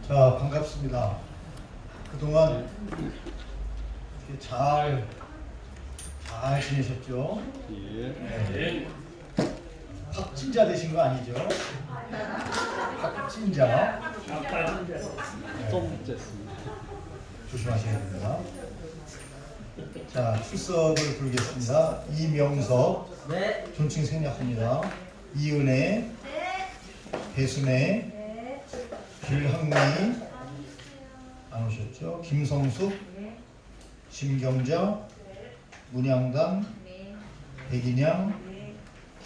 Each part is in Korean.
자, 반갑습니다. 그동안 이렇게 잘 지내셨죠? 예. 네. 확진자 되신 거 아니죠? 확진자. 좀 됐습니다. 조심하셔야 됩니다. 자, 출석을 부르겠습니다. 이명석, 네. 존칭 생략합니다. 이은혜, 배순애, 길학미, 안 오셨죠? 김성숙, 심경자, 문양단, 백인양,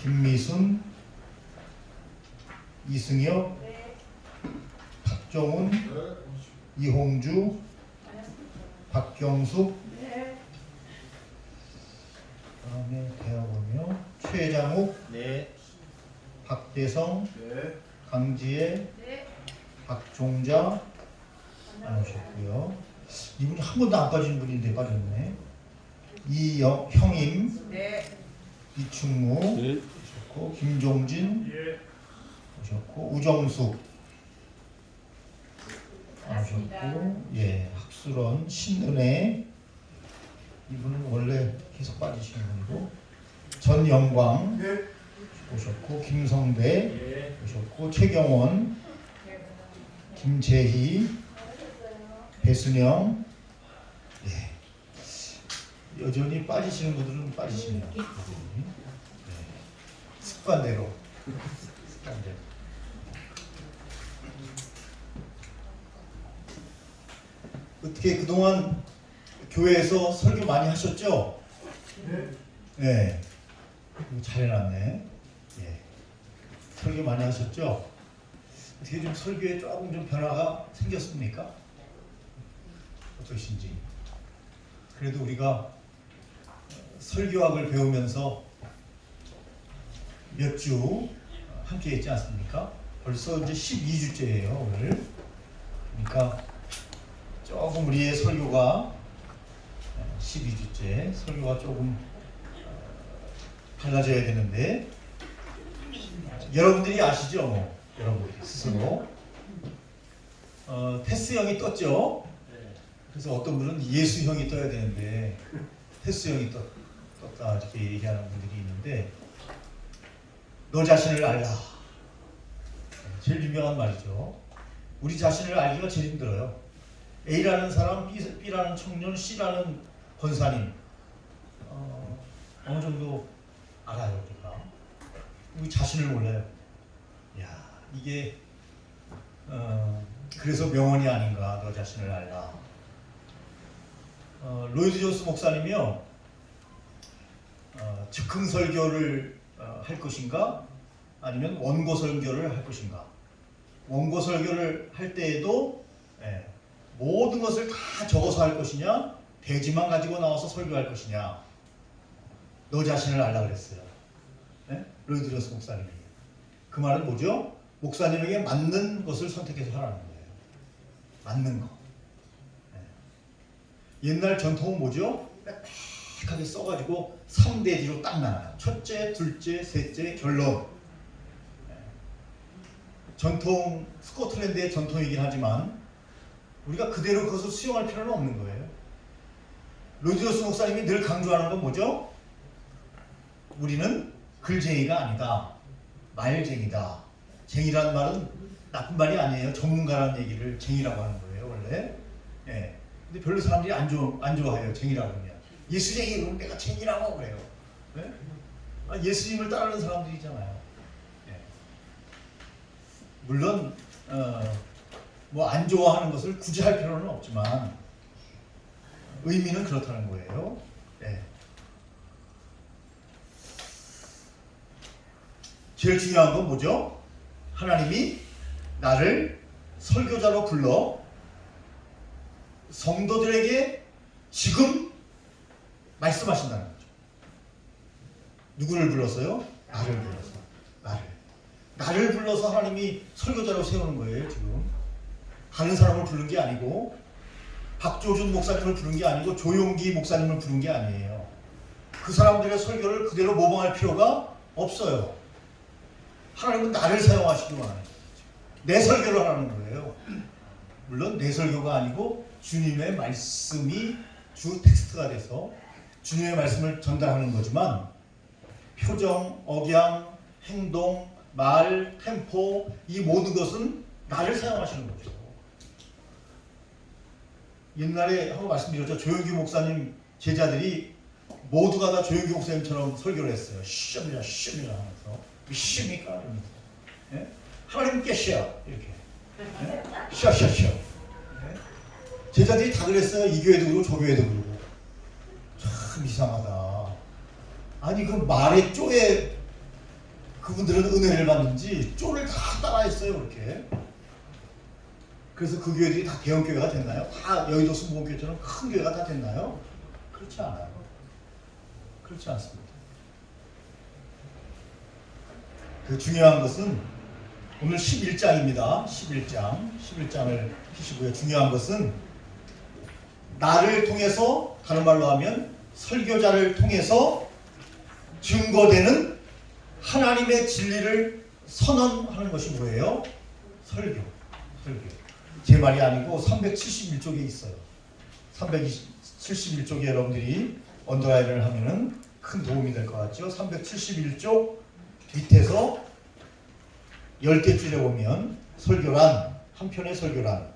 김미순, 이승엽, 박정훈, 이홍주, 박경숙, 그다음에 대학원이요. 최장욱, 박대성, 강지혜, 박종자 안 오셨고요. 이분이 한 번도 안 빠진 분인데 빠졌네. 이형임, 이충무 네. 오셨고, 김종진 오셨고, 우정숙 안 오셨고, 학수론, 신은혜 이분은 원래 계속 빠지시는 분이고, 전영광 오셨고, 김성대 오셨고, 최경원, 김재희, 배순영, 여전히 빠지시는 분들은 빠지시네요. 습관대로. 어떻게 그동안 교회에서 설교 많이 하셨죠? 네. 잘 해놨네. 설교 많이 하셨죠? 어떻게 좀 설교에 조금 좀 변화가 생겼습니까? 어떠신지. 그래도 우리가 설교학을 배우면서 몇 주 함께 했지 않습니까? 벌써 이제 12주째예요, 오늘. 그러니까 조금 우리의 설교가 12주째 설교가 조금 달라져야 되는데, 여러분들이 아시죠? 여러분들이 스스로 테스형이 떴죠? 그래서 어떤 분은 예수형이 떠야 되는데 테스형이 떴다 이렇게 얘기하는 분들이 있는데, 너 자신을 알라. 제일 유명한 말이죠. 우리 자신을 알기가 제일 힘들어요. A라는 사람, B라는 청년, C라는 권사님 어느 정도 알아요, 우리가. 우리 자신을 몰라요. 야, 이게 그래서 명언이 아닌가, 너 자신을 알라. 로이드 존스 목사님이요, 즉흥 설교를 할 것인가, 아니면 원고 설교를 할 것인가. 원고 설교를 할 때에도 모든 것을 다 적어서 할 것이냐, 대지만 가지고 나와서 설교할 것이냐. 너 자신을 알라 그랬어요. 로이드 존스 목사님이. 그 말은 뭐죠? 목사님에게 맞는 것을 선택해서 하라는 거예요. 맞는 거. 옛날 전통은 뭐죠? 빽빽하게 써가지고 3대지로 딱 나눠요. 첫째, 둘째, 셋째, 결론. 전통, 스코틀랜드의 전통이긴 하지만 우리가 그대로 그것을 수용할 필요는 없는 거예요. 로이드 존스 목사님이 늘 강조하는 건 뭐죠? 우리는 글쟁이가 아니다. 말쟁이다. 쟁이라는 말은 나쁜 말이 아니에요. 전문가라는 얘기를 쟁이라고 하는 거예요, 원래. 근데 별로 사람들이 안 좋아해요, 쟁이라고 하면. 예수쟁이 그러면 내가 쟁이라고 그래요. 예수님을 따르는 사람들이잖아요. 물론 뭐 안 좋아하는 것을 굳이 할 필요는 없지만 의미는 그렇다는 거예요. 제일 중요한 건 뭐죠? 하나님이 나를 설교자로 불러 성도들에게 지금 말씀하신다는 거죠. 누구를 불렀어요? 나를 불러서. 나를 불러서 하나님이 설교자로 세우는 거예요, 지금. 다른 사람을 부른 게 아니고, 박조준 목사님을 부른 게 아니고, 조용기 목사님을 부른 게 아니에요. 그 사람들의 설교를 그대로 모방할 필요가 없어요. 하나님은 나를 사용하시기 원하는 거죠. 내 설교를 하라는 거예요. 물론 내 설교가 아니고 주님의 말씀이 주 텍스트가 돼서 주님의 말씀을 전달하는 거지만 표정, 억양, 행동, 말, 템포 이 모든 것은 나를 사용하시는 거죠. 옛날에 한번 말씀드렸죠. 조영규 목사님 제자들이 모두가 다 조영규 목사님처럼 설교를 했어요. 시험이라 시험이라 하면서 시험이니까 이러면서 예? 하나님께 시험 이렇게 예? 시험 예? 제자들이 다 그랬어요. 이 교회도 그러고 저 교회도 그러고 참 이상하다. 아니 그 말의 쪼에 그분들은 은혜를 받는지 쪼를 다 따라했어요. 그렇게. 그래서 그 교회들이 다 대형교회가 됐나요? 다 여의도 순복음교회처럼 큰 교회가 다 됐나요? 그렇지 않아요. 그렇지 않습니다. 그 중요한 것은 오늘 11장입니다. 11장을 피시고요. 중요한 것은 나를 통해서 다른 말로 하면 설교자를 통해서 증거되는 하나님의 진리를 선언하는 것이 뭐예요? 설교. 제 말이 아니고 371쪽에 있어요. 371쪽에 여러분들이 언더라인을 하면은 큰 도움이 될 것 같죠? 371쪽 밑에서 10개 줄에 보면 설교란, 한편의 설교란,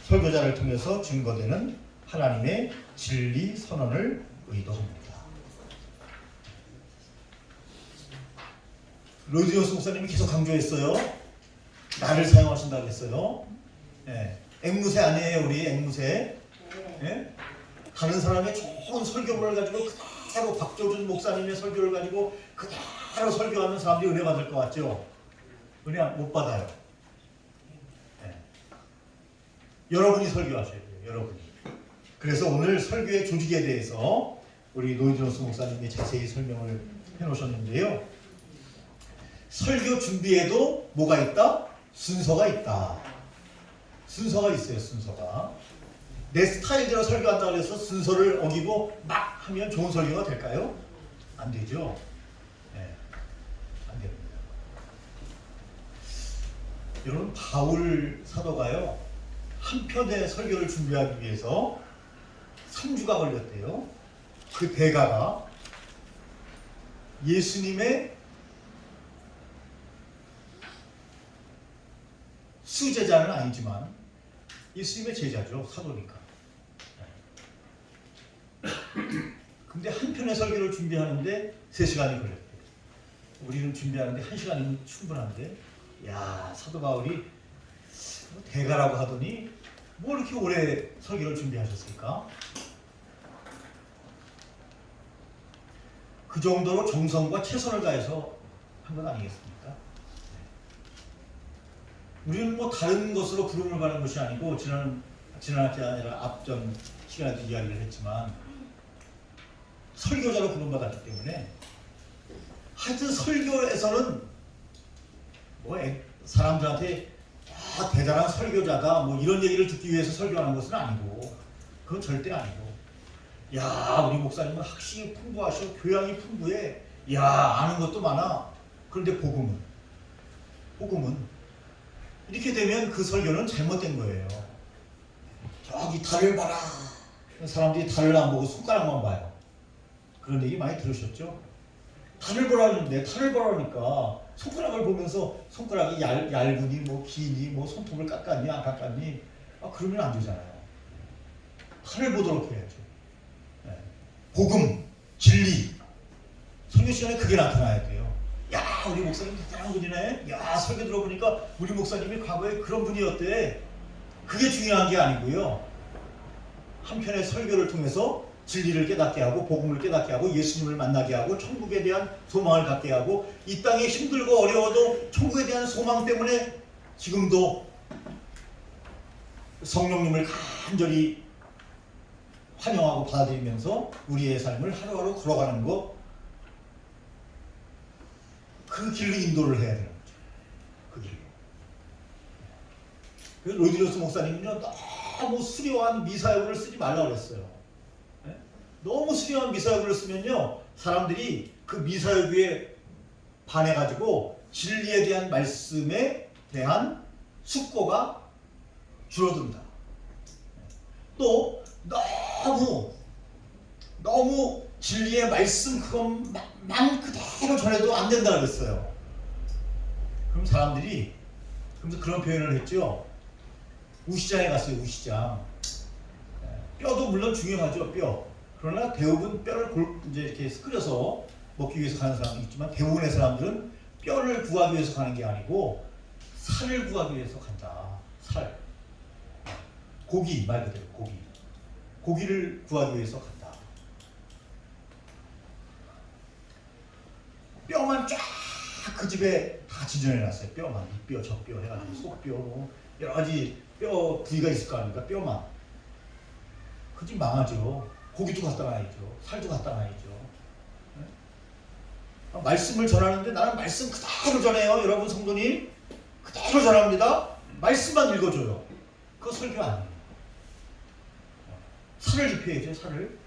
설교자를 통해서 증거되는 하나님의 진리 선언을 의도합니다. 로이드 존스 목사님이 계속 강조했어요. 나를 사용하신다고 했어요. 예. 앵무새 아니에요, 우리 앵무새. 예? 다른 사람의 좋은 설교문을 가지고 그대로 박조준 목사님의 설교를 가지고 그대로 설교하면 사람들이 은혜 받을 것 같죠? 은혜 못 받아요. 예. 여러분이 설교하셔야 돼요, 여러분이. 그래서 오늘 설교의 조직에 대해서 우리 로이드 존스 목사님이 자세히 설명을 해놓으셨는데요. 설교 준비에도 뭐가 있다? 순서가 있다. 순서가 있어요. 순서가. 내 스타일대로 설교한다고 해서 순서를 어기고 막 하면 좋은 설교가 될까요? 안 되죠. 네, 안 됩니다. 여러분 바울 사도가요. 한 편의 설교를 준비하기 위해서 3주가 걸렸대요. 그 대가가 예수님의 수제자는 아니지만 예수님의 제자죠. 사도니까. 근데 한 편의 설교를 준비하는데 3시간이 걸렸대요. 우리는 준비하는데 1시간이면 충분한데 야 사도 바울이 대가라고 하더니 뭐 이렇게 오래 설교를 준비하셨을까? 그 정도로 정성과 최선을 다해서 한 건 아니겠습니까? 우리는 뭐 다른 것으로 부름을 받는 것이 아니고 지난학기 아니라 앞전 시간에도 이야기를 했지만 설교자로 부름받았기 때문에 하여튼 설교에서는 뭐 사람들한테 대단한 설교자다 뭐 이런 얘기를 듣기 위해서 설교하는 것은 아니고 그건 절대 아니고 야 우리 목사님은 학식이 풍부하시고 교양이 풍부해 야 아는 것도 많아. 그런데 복음은 이렇게 되면 그 설교는 잘못된 거예요. 저기 달을 봐라. 사람들이 달을 안 보고 손가락만 봐요. 그런 얘기 많이 들으셨죠? 달을 보라는데 달을 보라니까 손가락을 보면서 손가락이 얇으니 뭐 기니 뭐 손톱을 깎았니 안 깎았니 그러면 안 되잖아요. 달을 보도록 해야죠. 네. 복음, 진리 설교 시간에 그게 나타나야 돼요. 야 우리 목사님 대단한 분이네. 야 설교 들어보니까 우리 목사님이 과거에 그런 분이었대. 그게 중요한 게 아니고요. 한편의 설교를 통해서 진리를 깨닫게 하고 복음을 깨닫게 하고 예수님을 만나게 하고 천국에 대한 소망을 갖게 하고 이 땅에 힘들고 어려워도 천국에 대한 소망 때문에 지금도 성령님을 간절히 환영하고 받아들이면서 우리의 삶을 하루하루 걸어가는 것 그 길로 인도를 해야 되는 거죠. 그 길로. 로이드 존스 목사님은요 너무 수려한 미사역을 쓰지 말라고 그랬어요. 네? 너무 수려한 미사역을 쓰면요 사람들이 그 미사역에 반해가지고 진리에 대한 말씀에 대한 숙고가 줄어든다. 또 너무 진리의 말씀 그것만 그대로 전해도 안 된다 그랬어요. 그럼 사람들이 그래서 그런 표현을 했죠. 우시장에 갔어요. 우시장. 뼈도 물론 중요하죠. 뼈. 그러나 대부분 뼈를 이제 이렇게 끓여서 먹기 위해서 가는 사람도 있지만 대부분의 사람들은 뼈를 구하기 위해서 가는 게 아니고 살을 구하기 위해서 간다. 살. 고기 말 그대로 고기. 고기를 구하기 위해서 간다. 뼈만 쫙 그 집에 다 지정해놨어요. 뼈만 이 뼈 저 뼈 해가지고 속뼈 뭐 여러 가지 뼈 부위가 있을 거 아닙니까? 뼈만. 그 집 망하죠. 고기도 갖다 놔야죠. 살도 갖다 놔야죠. 네? 말씀을 전하는데 나는 말씀 그대로 전해요. 여러분 성도님 그대로 전합니다. 말씀만 읽어줘요. 그거 설교 아니에요. 살을 입혀야죠. 살을.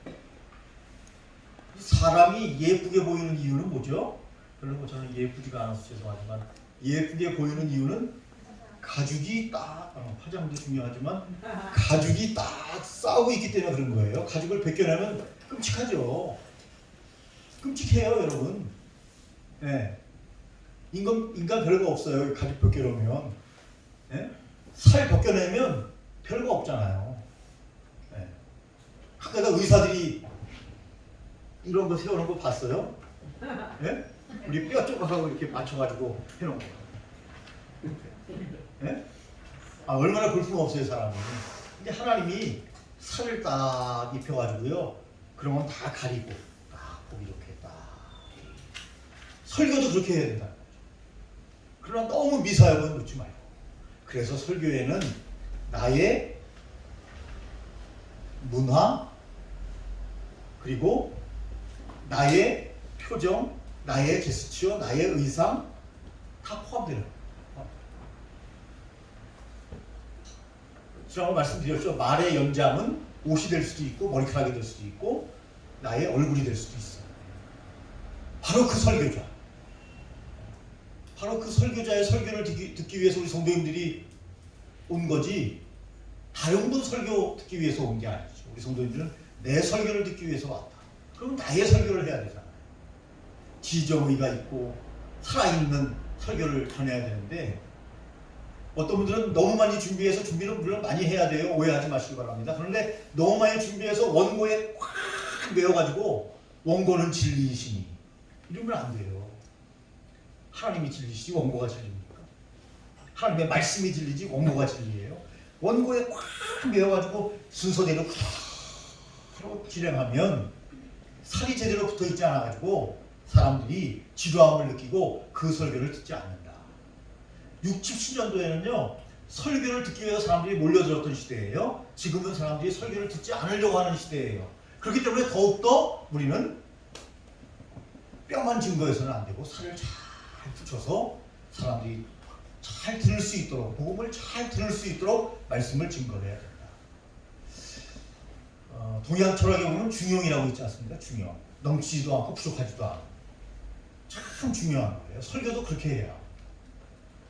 사람이 예쁘게 보이는 이유는 뭐죠? 별로 저는 예쁘지가 않아서 죄송하지만 예쁘게 보이는 이유는 가죽이 딱 화장도 중요하지만 가죽이 딱 싸우고 있기 때문에 그런 거예요. 가죽을 벗겨내면 끔찍하죠. 끔찍해요, 여러분. 네. 인간 별거 없어요. 가죽 벗겨놓으면. 네? 살 벗겨내면 별거 없잖아요. 네. 가끔가 의사들이 이런 거 세우는 거 봤어요? 네? 우리 뼈 조각하고 이렇게 맞춰가지고 해놓은 거. 네? 얼마나 볼품 없어요, 사람이. 근데 하나님이 살을 딱 입혀가지고요. 그러면 다 가리고, 딱 보기 좋게 딱. 설교도 그렇게 해야 된다. 그러나 너무 미사역은 넣지 말고. 그래서 설교에는 나의 문화, 그리고 나의 표정, 나의 제스처, 나의 의상 다 포함되는 거예요. 지난번 말씀드렸죠. 말의 연장은 옷이 될 수도 있고 머리카락이 될 수도 있고 나의 얼굴이 될 수도 있어요. 바로 그 설교자. 바로 그 설교자의 설교를 듣기 위해서 우리 성도님들이 온 거지 다른 분 설교 듣기 위해서 온 게 아니죠. 우리 성도님들은 내 설교를 듣기 위해서 왔다. 그럼 나의 설교를 해야 되잖아요. 지정의가 있고 살아있는 설교를 전해야 되는데 어떤 분들은 너무 많이 준비해서 준비는 물론 많이 해야 돼요. 오해하지 마시기 바랍니다. 그런데 너무 많이 준비해서 원고에 꽉 메워가지고 원고는 진리이시니 이러면 안 돼요. 하나님이 진리시지 원고가 진리입니까? 하나님의 말씀이 진리지 원고가 진리예요. 원고에 꽉 메워가지고 순서대로 그대로 진행하면 살이 제대로 붙어있지 않아가지고 사람들이 지루함을 느끼고 그 설교를 듣지 않는다. 60, 70년도에는요 설교를 듣기 위해서 사람들이 몰려들었던 시대예요. 지금은 사람들이 설교를 듣지 않으려고 하는 시대예요. 그렇기 때문에 더욱더 우리는 뼈만 증거해서는 안 되고 살을 잘 붙여서 사람들이 잘 들을 수 있도록 복음을 잘 들을 수 있도록 말씀을 증거해야 된다. 동양 철학에 보면 중용이라고 있지 않습니까? 중용. 넘치지도 않고 부족하지도 않고 참 중요한 거예요. 설교도 그렇게 해야.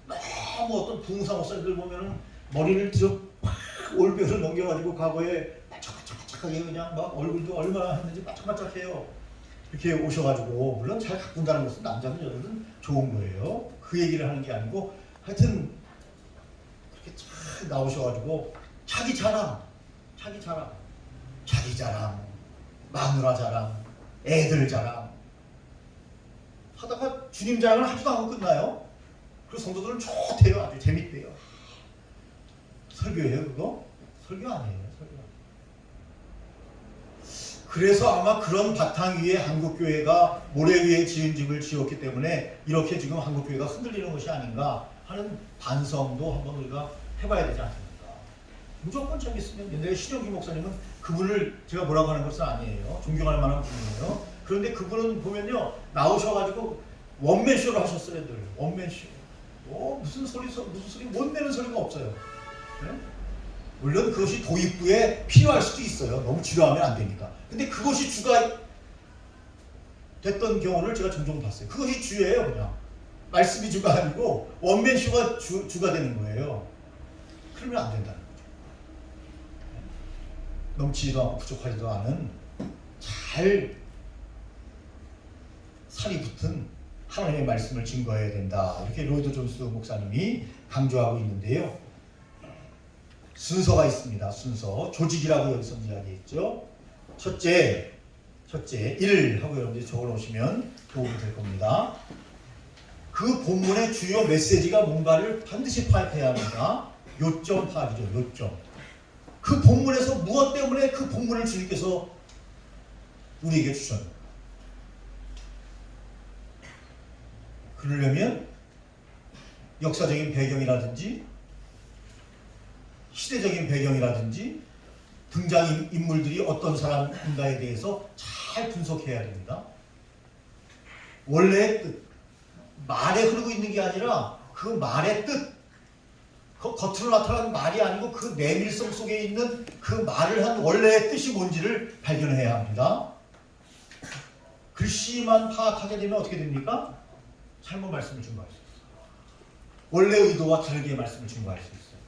너무 어떤 부흥사 목사님들 보면은 머리를 들어 팍 올뼈를 넘겨가지고 과거에 바짝바짝하게 그냥 막 얼굴도 얼마나 했는지 바짝바짝해요. 이렇게 오셔가지고 물론 잘 가꾼다는 것은 남자든 여자든 좋은 거예요. 그 얘기를 하는 게 아니고 하여튼 그렇게 잘 나오셔가지고 자기 자랑, 마누라 자랑, 애들 자랑 하다가 주님 자랑을 하지도 않고 끝나요. 그 성도들은 좋대요. 아주 재밌대요. 설교예요 그거? 설교 아니에요. 설교. 그래서 아마 그런 바탕 위에 한국교회가 모래 위에 지은 집을 지었기 때문에 이렇게 지금 한국교회가 흔들리는 것이 아닌가 하는 반성도 한번 우리가 해봐야 되지 않습니까? 무조건 재밌으면 옛날에 신영기 목사님은 그분을 제가 뭐라고 하는 것은 아니에요. 존경할 만한 분이에요. 그런데 그분은 보면요 나오셔가지고 원맨쇼를 하셨어요. 늘 원맨쇼. 무슨 소리 못 내는 소리가 없어요. 네? 물론 그것이 도입부에 필요할 수도 있어요. 너무 지루하면 안 되니까. 근데 그것이 주가 됐던 경우를 제가 종종 봤어요. 그것이 주예요. 그냥 말씀이 주가 아니고 원맨쇼가 주가 되는 거예요. 그러면 안 된다는 거죠. 넘치지도 않고 부족하지도 않은 잘 살이 붙은 하나님의 말씀을 증거해야 된다. 이렇게 로이드 존스 목사님이 강조하고 있는데요. 순서가 있습니다. 순서. 조직이라고 여기서 이야기했죠. 첫째 1 하고 여러분들이 적어놓으시면 도움이 될 겁니다. 그 본문의 주요 메시지가 뭔가를 반드시 파악해야 합니다. 요점 파악이죠. 요점. 그 본문에서 무엇 때문에 그 본문을 주님께서 우리에게 주셨는가. 그러려면 역사적인 배경이라든지 시대적인 배경이라든지 등장인물들이 어떤 사람인가에 대해서 잘 분석해야 됩니다. 원래의 뜻, 말에 흐르고 있는 게 아니라 그 말의 뜻, 그 겉으로 나타나는 말이 아니고 그 내밀성 속에 있는 그 말을 한 원래의 뜻이 뭔지를 발견해야 합니다. 글씨만 파악하게 되면 어떻게 됩니까? 잘못 말씀을 증거할 수 있어요. 원래 의도와 다르게 말씀을 증거할 수 있어요.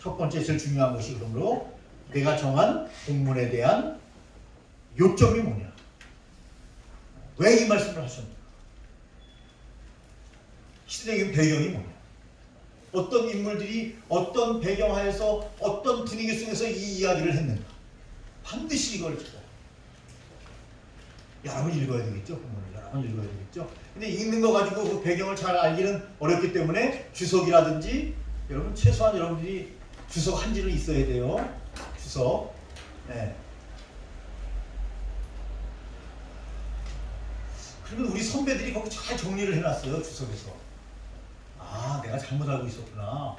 첫 번째 제일 중요한 것이 그러므로 내가 정한 본문에 대한 요점이 뭐냐? 왜 이 말씀을 하셨는가? 시대적인 배경이 뭐냐? 어떤 인물들이 어떤 배경하에서 어떤 분위기 속에서 이 이야기를 했는가? 반드시 이걸 찾아요. 여러 번 읽어야 되겠죠? 본문을 여러 번 읽어야 되겠죠? 근데 읽는 거 가지고 그 배경을 잘 알기는 어렵기 때문에 주석이라든지 여러분 최소한 여러분들이 주석 한 지는 있어야 돼요. 주석. 네. 그러면 우리 선배들이 거기 잘 정리를 해놨어요. 주석에서. 아, 내가 잘못 알고 있었구나.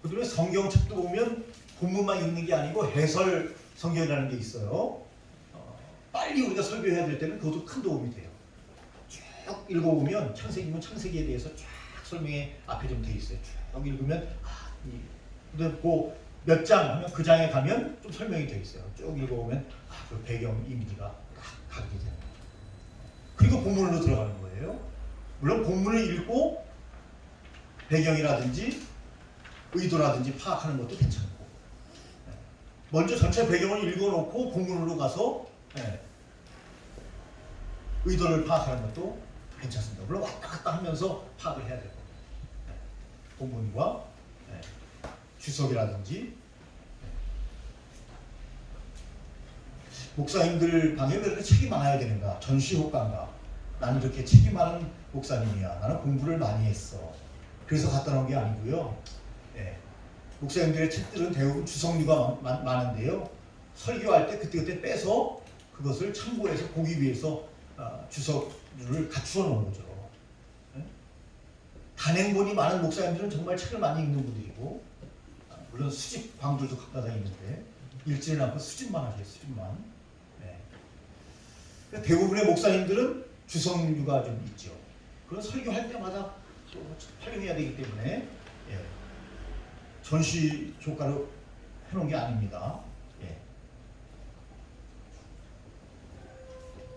그다음에 성경책도 보면 본문만 읽는 게 아니고 해설 성경이라는 게 있어요. 빨리 우리가 설교해야 될 때는 그것도 큰 도움이 돼요. 쭉 읽어보면 창세기면 창세기에 대해서 쫙 설명이 앞에 좀 돼 있어요. 쭉 읽으면 근데 몇 장 하면 그 장에 가면 좀 설명이 돼 있어요. 쭉 읽어보면 그 배경 이미지가 딱 가게 되는 거예요. 그리고 본문으로 들어가는 거예요. 물론 본문을 읽고 배경이라든지 의도라든지 파악하는 것도 괜찮고 먼저 전체 배경을 읽어놓고 본문으로 가서 의도를 파악하는 것도 괜찮습니다. 물론 왔다 갔다 하면서 파악을 해야 될 겁니다. 본문과 주석이라든지 목사님들 방에 왜 이렇게 책이 많아야 되는가? 전시효과인가? 나는 이렇게 책이 많은 목사님이야. 나는 공부를 많이 했어. 그래서 갖다 놓은 게 아니고요. 목사님들의 책들은 대부분 주석류가 많은데요. 설교할 때 그때그때 빼서 그것을 참고해서 보기 위해서 주석류를 갖추어 놓은 거죠. 단행본이 많은 목사님들은 정말 책을 많이 읽는 분들이고 물론 수집 광들도 갖다 다니는데 읽지는 않고 수집만 하세요. 수집만. 대부분의 목사님들은 주석류가 좀 있죠. 그런 설교할 때마다 활용해야 되기 때문에 전시 효과로 해놓은 게 아닙니다.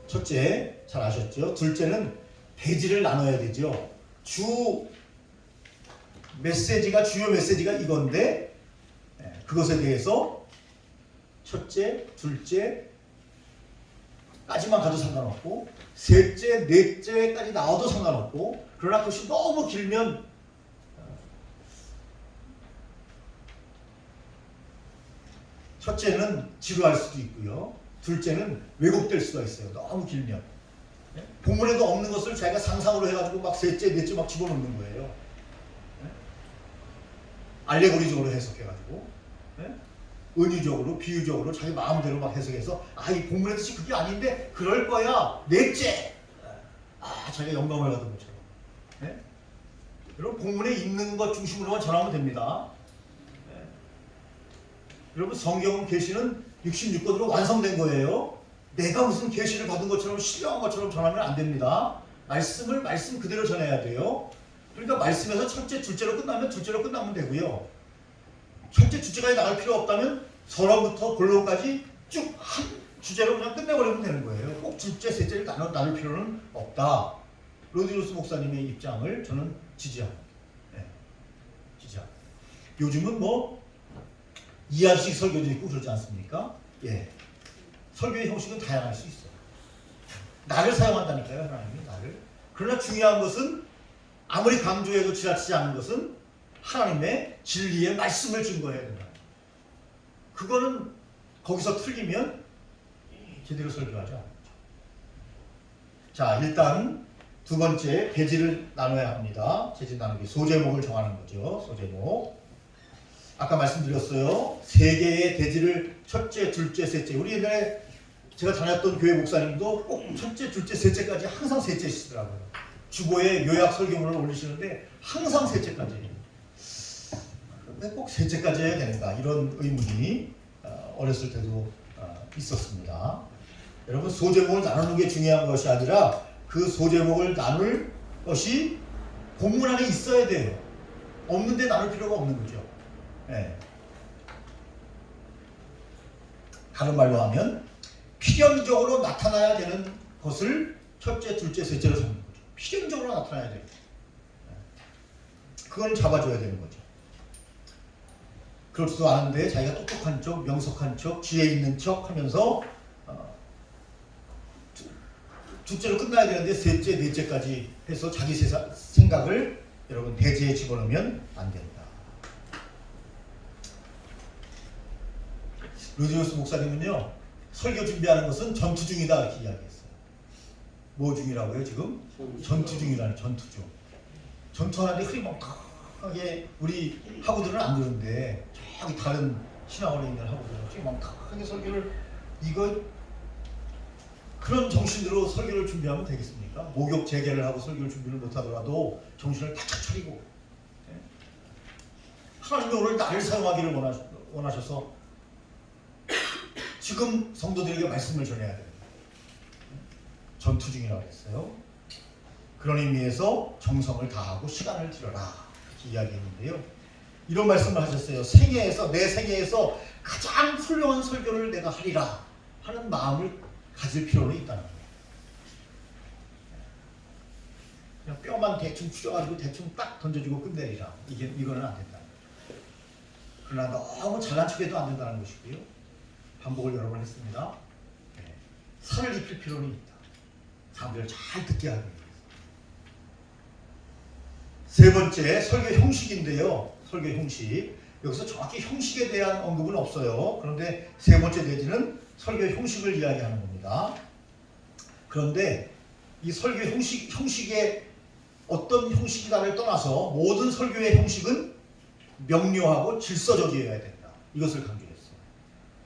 첫째, 잘 아셨죠? 둘째는 대지를 나눠야 되죠. 주요 메시지가 이건데 그것에 대해서 첫째, 둘째 까지만 가도 상관없고 셋째, 넷째까지 나와도 상관없고 그러나 그것이 너무 길면 첫째는 지루할 수도 있고요. 둘째는 왜곡될 수가 있어요. 너무 길면. 본문에도 없는 것을 자기가 상상으로 해가지고 막 셋째, 넷째 막 집어넣는 거예요. 알레고리적으로 해석해가지고 은유적으로, 비유적으로 자기 마음대로 막 해석해서 이 본문의 뜻이 그게 아닌데 그럴 거야. 넷째! 자기가 영감을 받은 것처럼. 여러분 본문에 있는 것 중심으로만 전하면 됩니다. 여러분 성경은 계시는 66권으로 완성된 거예요. 내가 무슨 계시를 받은 것처럼 신령한 것처럼 전하면 안 됩니다. 말씀을 말씀 그대로 전해야 돼요. 그러니까 말씀에서 첫째, 둘째로 끝나면 둘째로 끝나면 되고요. 첫째, 둘째까지 나갈 필요 없다면 서론부터 본론까지 쭉 한 주제로 그냥 끝내버리면 되는 거예요. 꼭 둘째, 셋째를 나눌 필요는 없다. 로디로스 목사님의 입장을 저는 지지합니다. 지지합니다. 요즘은 이하식 설교도 있고 그러지 않습니까? 예. 설교의 형식은 다양할 수 있어요. 나를 사용한다니까요, 하나님이 나를. 그러나 중요한 것은 아무리 강조해도 지나치지 않는 것은 하나님의 진리의 말씀을 증거해야 된다. 그거는 거기서 틀리면 제대로 설교하지 않죠. 자, 일단 두 번째 배지를 나눠야 합니다. 배지 나누기 소제목을 정하는 거죠. 소제목. 아까 말씀드렸어요. 세 개의 대지를 첫째, 둘째, 셋째. 우리 옛날에 제가 다녔던 교회 목사님도 꼭 첫째, 둘째, 셋째까지 항상 셋째시더라고요. 주보에 요약 설교문을 올리시는데 항상 셋째까지. 왜 꼭 셋째까지 해야 되는가 이런 의문이 어렸을 때도 있었습니다. 여러분 소제목을 나누는 게 중요한 것이 아니라 그 소제목을 나눌 것이 본문 안에 있어야 돼요. 없는데 나눌 필요가 없는 거죠. 네. 다른 말로 하면 필연적으로 나타나야 되는 것을 첫째, 둘째, 셋째로 잡는 거죠. 필연적으로 나타나야 돼요. 그건 잡아줘야 되는 거죠. 그렇지도 않은데 자기가 똑똑한 척, 명석한 척, 지혜 있는 척 하면서 둘째로 끝나야 되는데 셋째, 넷째까지 해서 자기 생각을 여러분 대지에 집어넣으면 안 된다. 루디우스 목사님은요, 설교 준비하는 것은 전투 중이다 이렇게 이야기했어요. 뭐 중이라고요 지금? 전투 중이라는 전투 중. 전투하는데 흐리멍텅하게 우리 학우들은 안 그러는데 저기 다른 신학원에 있는 학우들은 흐리멍텅하게 설교를 이거 그런 정신으로 설교를 준비하면 되겠습니까? 목욕 재개를 하고 설교를 준비를 못하더라도 정신을 바짝 차리고 하나님이 오늘 나를 사용하기를 원하셔서 지금 성도들에게 말씀을 전해야 됩니다. 전투 중이라고 했어요. 그런 의미에서 정성을 다하고 시간을 들여라 이렇게 이야기했는데요. 이런 말씀을 하셨어요. 내 생애에서 가장 훌륭한 설교를 내가 하리라 하는 마음을 가질 필요는 있다는 거예요. 그냥 뼈만 대충 추려가지고 대충 딱 던져주고 끝내리라. 이거는 안 된다는 거죠. 그러나 너무 잘난 척해도 안 된다는 것이고요. 반복을 여러 번 했습니다. 살을 입힐 필요는 있다. 사람들을 잘 듣게 하기 위해서. 세 번째, 설교 형식인데요. 설교 형식. 여기서 정확히 형식에 대한 언급은 없어요. 그런데 세 번째 내지는 설교 형식을 이야기하는 겁니다. 그런데 이 설교 형식의 어떤 형식이다를 떠나서 모든 설교의 형식은 명료하고 질서적이어야 된다. 이것을 강조했어요.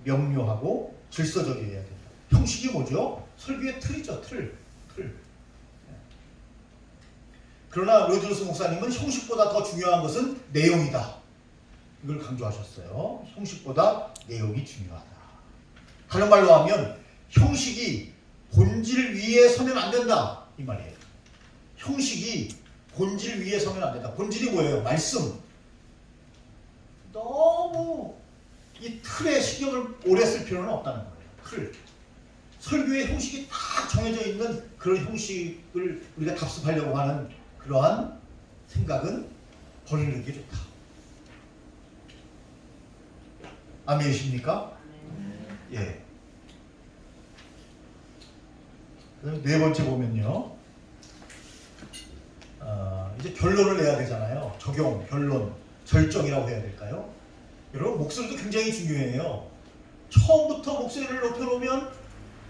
명료하고 질서적이어야 된다. 형식이 뭐죠? 설교의 틀이죠. 틀. 그러나 로이드로스 목사님은 형식보다 더 중요한 것은 내용이다. 이걸 강조하셨어요. 형식보다 내용이 중요하다. 다른 말로 하면 형식이 본질 위에 서면 안 된다. 이 말이에요. 형식이 본질 위에 서면 안 된다. 본질이 뭐예요? 말씀. 너무 이 틀에 신경을 오래 쓸 필요는 없다는 거예요. 틀. 설교의 형식이 딱 정해져 있는 그런 형식을 우리가 답습하려고 하는 그러한 생각은 버리는 게 좋다. 아멘이십니까? 예. 네 번째 보면요. 이제 결론을 내야 되잖아요. 적용, 결론, 절정이라고 해야 될까요? 여러분 목소리도 굉장히 중요해요. 처음부터 목소리를 높여놓으면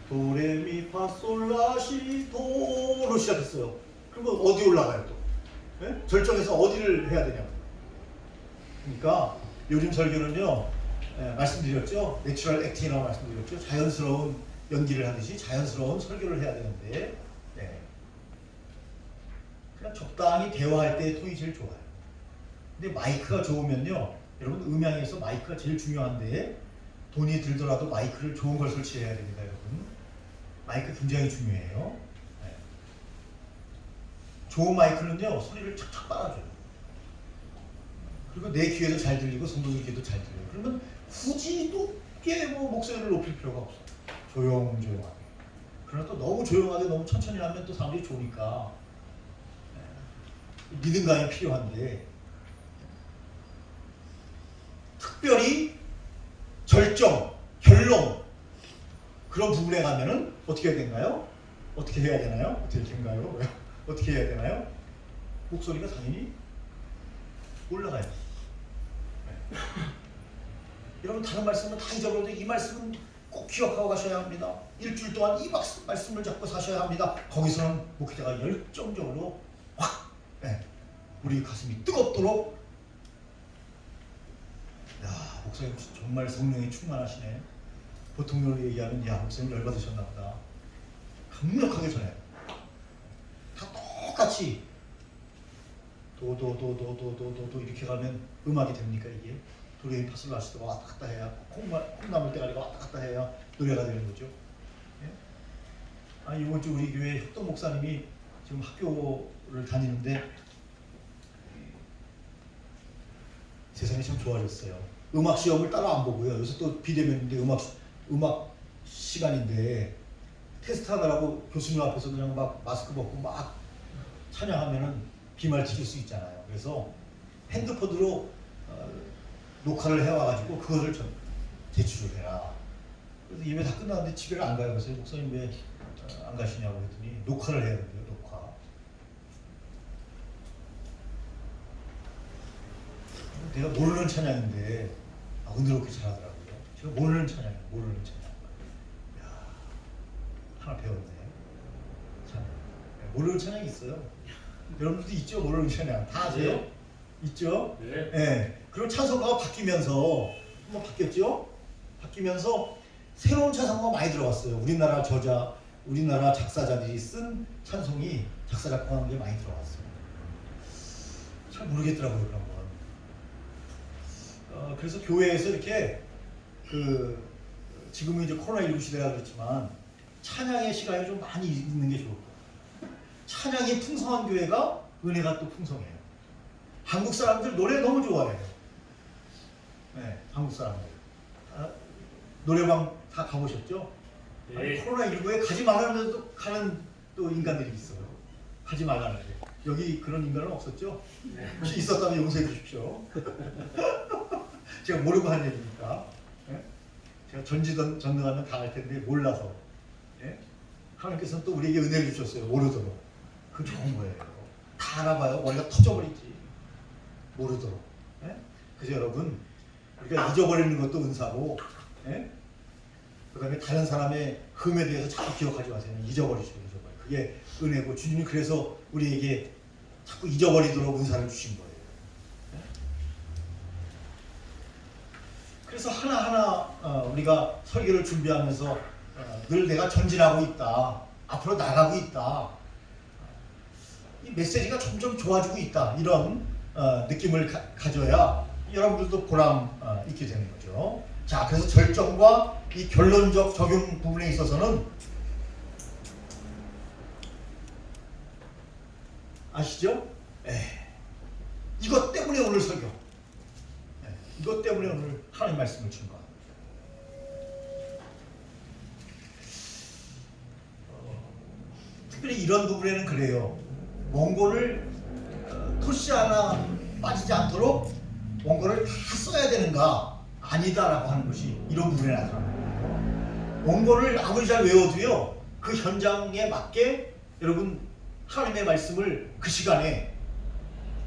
도레미파솔라시도로 시작했어요. 그러면 어디 올라가요 또? 네? 절정에서 어디를 해야 되냐고. 그러니까 요즘 설교는요, 말씀드렸죠. 내추럴 액팅이라고 말씀드렸죠. 자연스러운 연기를 하듯이 자연스러운 설교를 해야 되는데, 그냥 적당히 대화할 때 톤이 제일 좋아요. 근데 마이크가 좋으면요, 여러분 음향에서 마이크가 제일 중요한데 돈이 들더라도 마이크를 좋은 걸 설치해야 됩니다, 여러분. 마이크 굉장히 중요해요. 좋은 마이크는요, 소리를 착착 빨아줘요. 그리고 내 귀에도 잘 들리고 성도들 귀에도 잘 들려요. 그러면 굳이 높게 목소리를 높일 필요가 없어요. 조용조용하게. 그러나 또 너무 조용하게 너무 천천히 하면 또 사람들이 좋으니까 리듬감이 필요한데, 특별히 절정, 결론 그런 부분에 가면은 어떻게 해야 되나요? 어떻게 해야 되나요? 어떻게 된가요? 어떻게 해야 되나요? 목소리가 당연히 올라가요. 네. 여러분 다른 말씀은 다 잊어버려도 이 말씀은 꼭 기억하고 가셔야 합니다. 일주일 동안 이 말씀을 잡고 사셔야 합니다. 거기서는 목회자가 열정적으로 확 네. 우리 가슴이 뜨겁도록 야 목사님 정말 성령이 충만하시네. 보통으로 얘기하면 야 목사님 열받으셨나 보다. 강력하게 전해요. 다 똑같이 도도도도도도도 이렇게 가면 음악이 됩니까 이게? 도레미 파솔라 시도가 왔다 갔다 해야 콩나물 대가리가 왔다 갔다 해야 노래가 되는 거죠. 예? 아 이번 주 우리 교회 협동 목사님이 지금 학교를 다니는데 세상이 참 좋아졌어요. 음악 시험을 따로 안 보고요. 요새 또 비대면인데 음악 시간인데 테스트 하느라고 교수님 앞에서 그냥 막 마스크 벗고 막 찬양하면은 비말 지킬 수 있잖아요. 그래서 핸드폰으로 녹화를 해와가지고 그거를 좀 제출을 해라. 그래서 예배 다 끝났는데 집에 안 가요. 그래서 목사님 왜 안 가시냐고 했더니 녹화를 해야 돼요. 녹화. 내가 모르는 찬양인데 은혜롭게 잘하더라고요. 제가 모르는 찬양. 야 하나 배웠네. 찬양. 모르는 찬양이 있어요. 여러분들도 있죠? 모르는 찬양 다 아세요? 네. 있죠? 네. 네. 그리고 찬송가가 바뀌면서 한번 바뀌었죠? 바뀌면서 새로운 찬송가가 많이 들어왔어요. 우리나라 작사자들이 쓴 찬송이 작사 작곡하는 게 많이 들어왔어요. 잘 모르겠더라고요 그런 건. 그래서 교회에서 이렇게 지금은 이제 코로나19 시대가 그렇지만 찬양의 시간이 좀 많이 있는 게 좋을 거예요. 찬양이 풍성한 교회가 은혜가 또 풍성해요. 한국 사람들 노래 너무 좋아해요. 네, 한국 사람들. 노래방 다 가보셨죠? 네. 아니, 코로나19에 가지 말라는데도 가는 또 인간들이 있어요. 가지 말라는데. 여기 그런 인간은 없었죠? 네. 혹시 있었다면 용서해 주십시오. 제가 모르고 한 얘기니까. 네? 제가 전능하면 다 알 텐데 몰라서. 네? 하나님께서는 또 우리에게 은혜를 주셨어요. 모르도록. 그건 좋은 거예요. 다 알아봐요. 머리가 터져버리지. 모르도록. 예? 그래서 여러분 우리가 잊어버리는 것도 은사고 예? 그 다음에 다른 사람의 흠에 대해서 자꾸 기억하지 마세요. 잊어버리죠. 그게 은혜고 주님이 그래서 우리에게 자꾸 잊어버리도록 은사를 주신 거예요. 예? 그래서 하나하나 우리가 설교를 준비하면서 늘 내가 전진하고 있다. 앞으로 나가고 있다. 이 메시지가 점점 좋아지고 있다. 이런 느낌을 가져야 여러분들도 보람 있게 되는 거죠. 자, 그래서 절정과 이 결론적 적용 부분에 있어서는 아시죠? 이것 때문에 오늘 설교. 이것 때문에 오늘 하나님 말씀을 준 거. 특별히 이런 부분에는 그래요. 원고를 토시 하나 빠지지 않도록 원고를 다 써야 되는가? 아니다라고 하는 것이 이런 부분에 나타납니다. 원고를 아무리 잘 외워도요, 그 현장에 맞게 여러분 하나님의 말씀을 그 시간에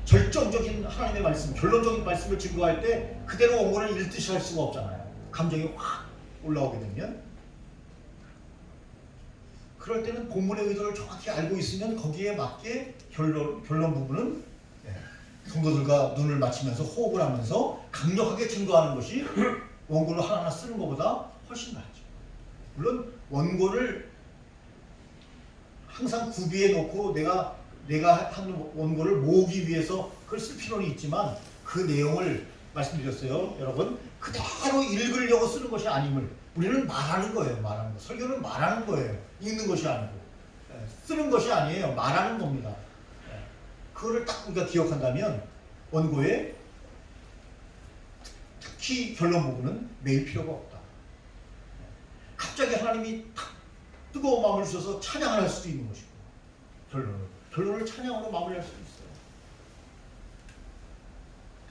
절정적인 하나님의 말씀, 결론적인 말씀을 증거할 때 그대로 원고를 읽듯이 할 수가 없잖아요. 감정이 확 올라오게 되면. 그럴 때는 본문의 의도를 정확히 알고 있으면 거기에 맞게 결론 부분은 성도들과 눈을 맞추면서 호흡을 하면서 강력하게 증거하는 것이 원고를 하나하나 쓰는 것보다 훨씬 낫죠. 물론 원고를 항상 구비해 놓고 내가 한 원고를 모으기 위해서 그걸 쓸 필요는 있지만 그 내용을 말씀드렸어요. 여러분 그대로 읽으려고 쓰는 것이 아님을 우리는 말하는 거예요. 말하는 거. 설교는 말하는 거예요. 읽는 것이 아니고 쓰는 것이 아니에요. 말하는 겁니다. 그거를 딱 우리가 기억한다면 원고에 특히 결론 부분은 매일 필요가 없다. 갑자기 하나님이 탁 뜨거운 마음을 주셔서 찬양을 할 수도 있는 것이고 결론을 찬양으로 마무리할 수도 있어요.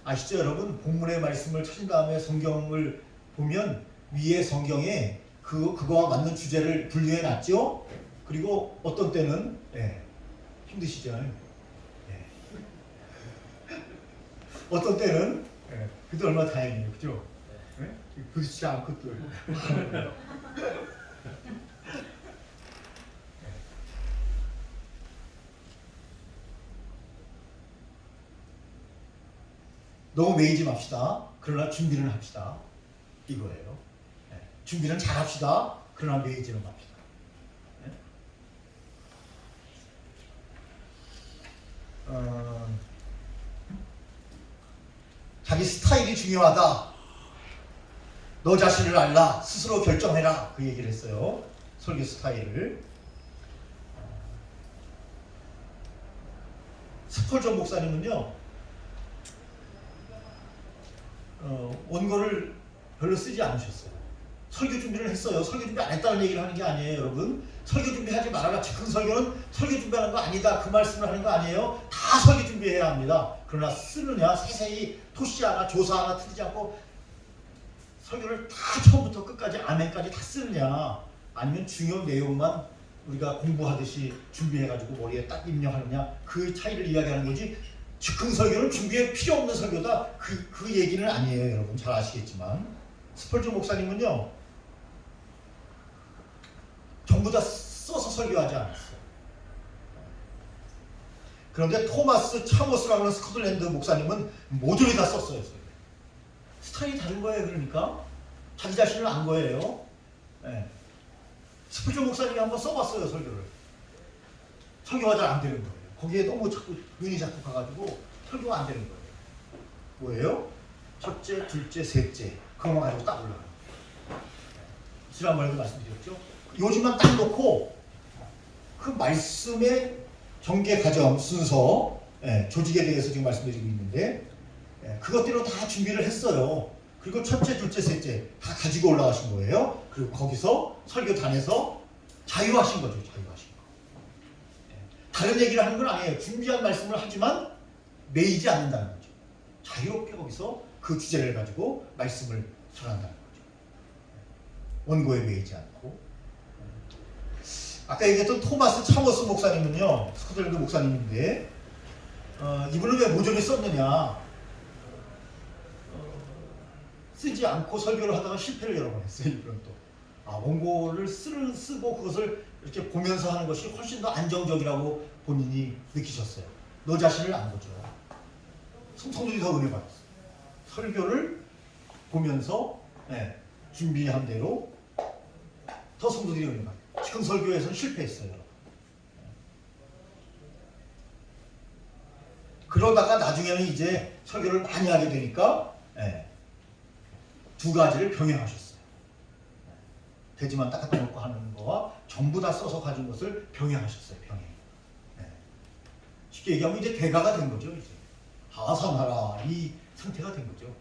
아시죠 여러분? 본문의 말씀을 찾은 다음에 성경을 보면 위에 성경에 그거와 맞는 주제를 분류해 놨죠. 그리고 어떤 때는 힘드시죠. 어떤 때는 그때 얼마나 다행이에요, 그죠? 부딪히지 않고 또 너무 매이지 맙시다. 그러나 준비는 합시다. 이거예요. 준비는 잘 합시다. 그러나 매이지는 맙시다. 자기 스타일이 중요하다. 너 자신을 알라. 스스로 결정해라. 그 얘기를 했어요. 설교 스타일을. 스펄전 목사님은요, 원고를 별로 쓰지 않으셨어요. 설교 준비를 했어요. 설교 준비 안 했다는 얘기를 하는 게 아니에요, 여러분. 설교 준비하지 말아라. 즉흥 설교는 설교 준비하는 거 아니다. 그 말씀을 하는 거 아니에요. 다 설교 준비해야 합니다. 그러나 쓰느냐, 세세히 토시 하나, 조사 하나 틀리지 않고 설교를 다 처음부터 끝까지 아멘까지 다 쓰느냐, 아니면 중요한 내용만 우리가 공부하듯이 준비해가지고 머리에 딱 입력하느냐, 그 차이를 이야기하는 거지. 즉흥 설교는 준비에 필요 없는 설교다. 그 얘기는 아니에요, 여러분. 잘 아시겠지만. 스펄전 목사님은요, 전부 다 써서 설교하지 않았어요. 그런데 토마스 차모스라고 하는 스코틀랜드 목사님은 모조리 다 썼어요. 스타일이 다른 거예요. 그러니까 자기 자신을 안 거예요. 스펄전 목사님이 한번 써봤어요, 설교를. 설교가 잘 안 되는 거예요. 거기에 너무 자꾸 눈이 자꾸 가가지고 설교가 안 되는 거예요. 뭐예요? 첫째, 둘째, 셋째. 그것만 가지고 딱 올라가요. 지난번에도 말씀드렸죠. 요즘만 딱 놓고 그 말씀의 전개 과정, 순서, 조직에 대해서 지금 말씀드리고 있는데, 그것대로 다 준비를 했어요. 그리고 첫째, 둘째, 셋째 다 가지고 올라가신 거예요. 그리고 거기서 설교단에서 자유하신 거죠. 자유하신 거. 다른 얘기를 하는 건 아니에요. 준비한 말씀을 하지만 매이지 않는다는 거죠. 자유롭게 거기서 그 주제를 가지고 말씀을 전한다는 거죠. 원고에 매이지 않고. 아까 얘기했던 토마스 차모스 목사님은요, 스코틀랜드 목사님인데, 이분은 왜 모조리 썼느냐? 쓰지 않고 설교를 하다가 실패를 여러 번 했어요. 이분은 또 원고를 쓰고 그것을 이렇게 보면서 하는 것이 훨씬 더 안정적이라고 본인이 느끼셨어요. 너 자신을 안 거죠. 성도들이 더 은혜 받았어요. 설교를 보면서 준비한 대로 더 성도들이 은혜 받았어요. 지금 설교에서는 실패했어요. 그러다가 나중에는 이제 설교를 많이 하게 되니까 두 가지를 병행하셨어요. 되지만 딱 갖다 놓고 하는 거와 전부 다 써서 가진 것을 병행하셨어요. 병행. 쉽게 얘기하면 이제 대가가 된 거죠. 이제 하산하라, 이 상태가 된 거죠.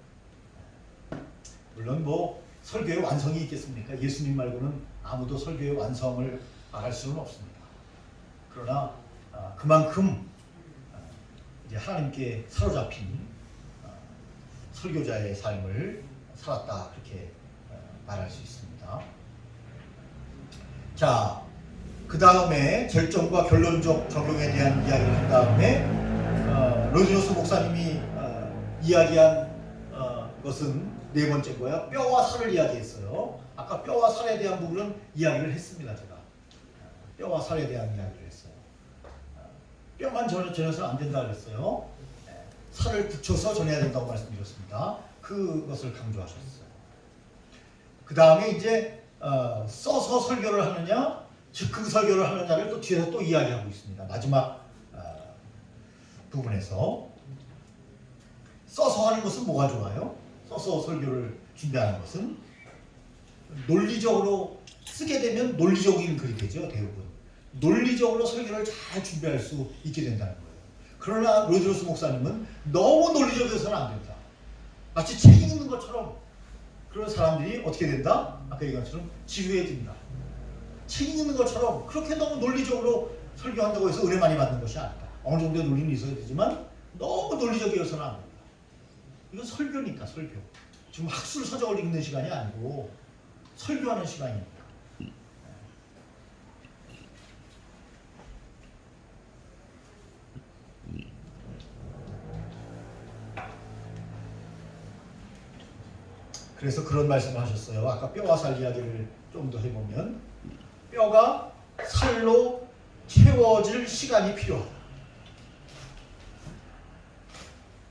물론 뭐 설교의 완성이 있겠습니까? 예수님 말고는 아무도 설교의 완성을 말할 수는 없습니다. 그러나 그만큼 이제 하나님께 사로잡힌 설교자의 삶을 살았다, 그렇게 말할 수 있습니다. 자, 그 다음에 결정과 결론적 적용에 대한 이야기를 한 다음에 로지노스 목사님이 이야기한 것은 네 번째 거야. 뼈와 살을 이야기했어요. 아까 뼈와 살에 대한 부분은 이야기를 했습니다. 제가 뼈와 살에 대한 이야기를 했어요. 뼈만 전해서는 안 된다 그랬어요. 살을 붙여서 전해야 된다고 말씀드렸습니다. 그것을 강조하셨어요. 그 다음에 이제 써서 설교를 하느냐, 즉흥 설교를 하느냐를 또 뒤에서 또 이야기하고 있습니다. 마지막 부분에서 써서 하는 것은 뭐가 좋아요? 써서 설교를 준비하는 것은 논리적으로 쓰게 되면 논리적인 글이 되죠. 대부분 논리적으로 설교를 잘 준비할 수 있게 된다는 거예요. 그러나 로이드로스 목사님은 너무 논리적이어서는 안 된다. 마치 책 읽는 것처럼. 그런 사람들이 어떻게 된다? 아까 얘기한 것처럼 지루해진다. 책 읽는 것처럼 그렇게 너무 논리적으로 설교한다고 해서 은혜 많이 받는 것이 아니다. 어느 정도의 논리는 있어야 되지만 너무 논리적이어서는 안 된다. 이건 설교니까, 설교. 지금 학술 서적을 읽는 시간이 아니고 설교하는 시간입니다. 그래서 그런 말씀을 하셨어요. 아까 뼈와 살 이야기를 좀 더 해보면 뼈가 살로 채워질 시간이 필요하다.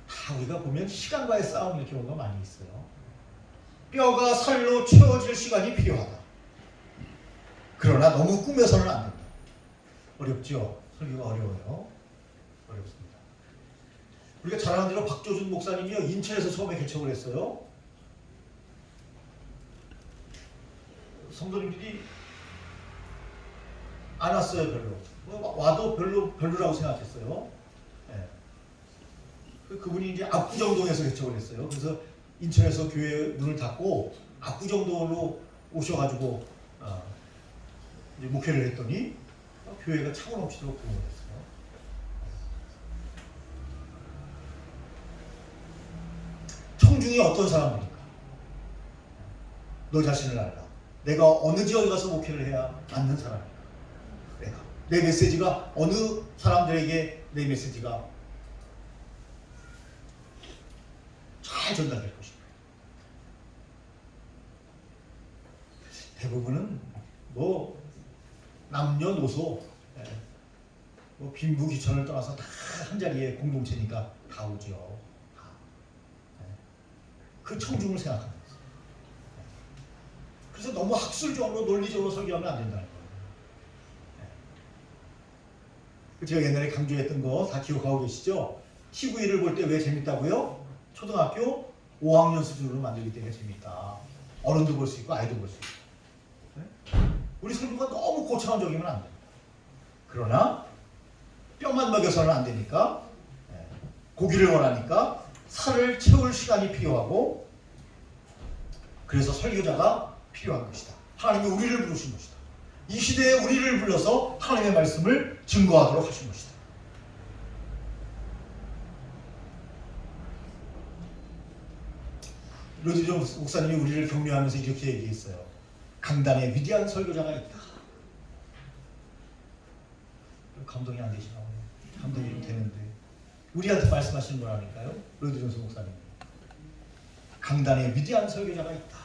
다 우리가 보면 시간과의 싸움일 경우가 많이 있어요. 뼈가 살로 채워질 시간이 필요하다. 그러나 너무 꾸며서는 안 된다. 어렵죠? 설교가 어려워요. 어렵습니다. 우리가 잘 아는 대로 박조준 목사님이요, 인천에서 처음에 개척을 했어요. 성도님들이 안 왔어요. 별로. 와도 별로라고 생각했어요. 네. 그분이 이제 압구정동에서 개척을 했어요. 그래서 인천에서 교회 문을 닫고 압구정동으로 오셔가지고 이제 목회를 했더니 교회가 차고 넘치도록 부흥했어요. 청중이 어떤 사람입니까? 너 자신을 알라. 내가 어느 지역에 가서 목회를 해야 맞는 사람인가? 내 메시지가 어느 사람들에게 내 메시지가 잘 전달될 것인가? 대부분은 뭐 남녀노소, 뭐 빈부귀천을 떠나서 다 한 자리의 공동체니까 다 오죠. 다. 그 청중을 생각합니다. 그래서 너무 학술적으로 논리적으로 설교하면 안 된다는 거예요. 제가 옛날에 강조했던 거 다 기억하고 계시죠? TV를 볼 때 왜 재밌다고요? 초등학교 5학년 수준으로 만들기 때문에 재밌다. 어른도 볼 수 있고 아이도 볼 수 있고. 우리 설교가 너무 고차원적이면 안 됩니다. 그러나 뼈만 먹여서는 안 되니까, 고기를 원하니까 살을 채울 시간이 필요하고, 그래서 설교자가 필요한 것이다. 하나님이 우리를 부르신 것이다. 이 시대에 우리를 불러서 하나님의 말씀을 증거하도록 하신 것이다. 로이드 목사님이 우리를 격려하면서 이렇게 얘기했어요. 강단에 위대한 설교자가 있다. 감동이 안 되시나? 감동이 좀 되는데 우리한테 말씀하시는 거라니까요. 로이드 목사님. 강단에 위대한 설교자가 있다.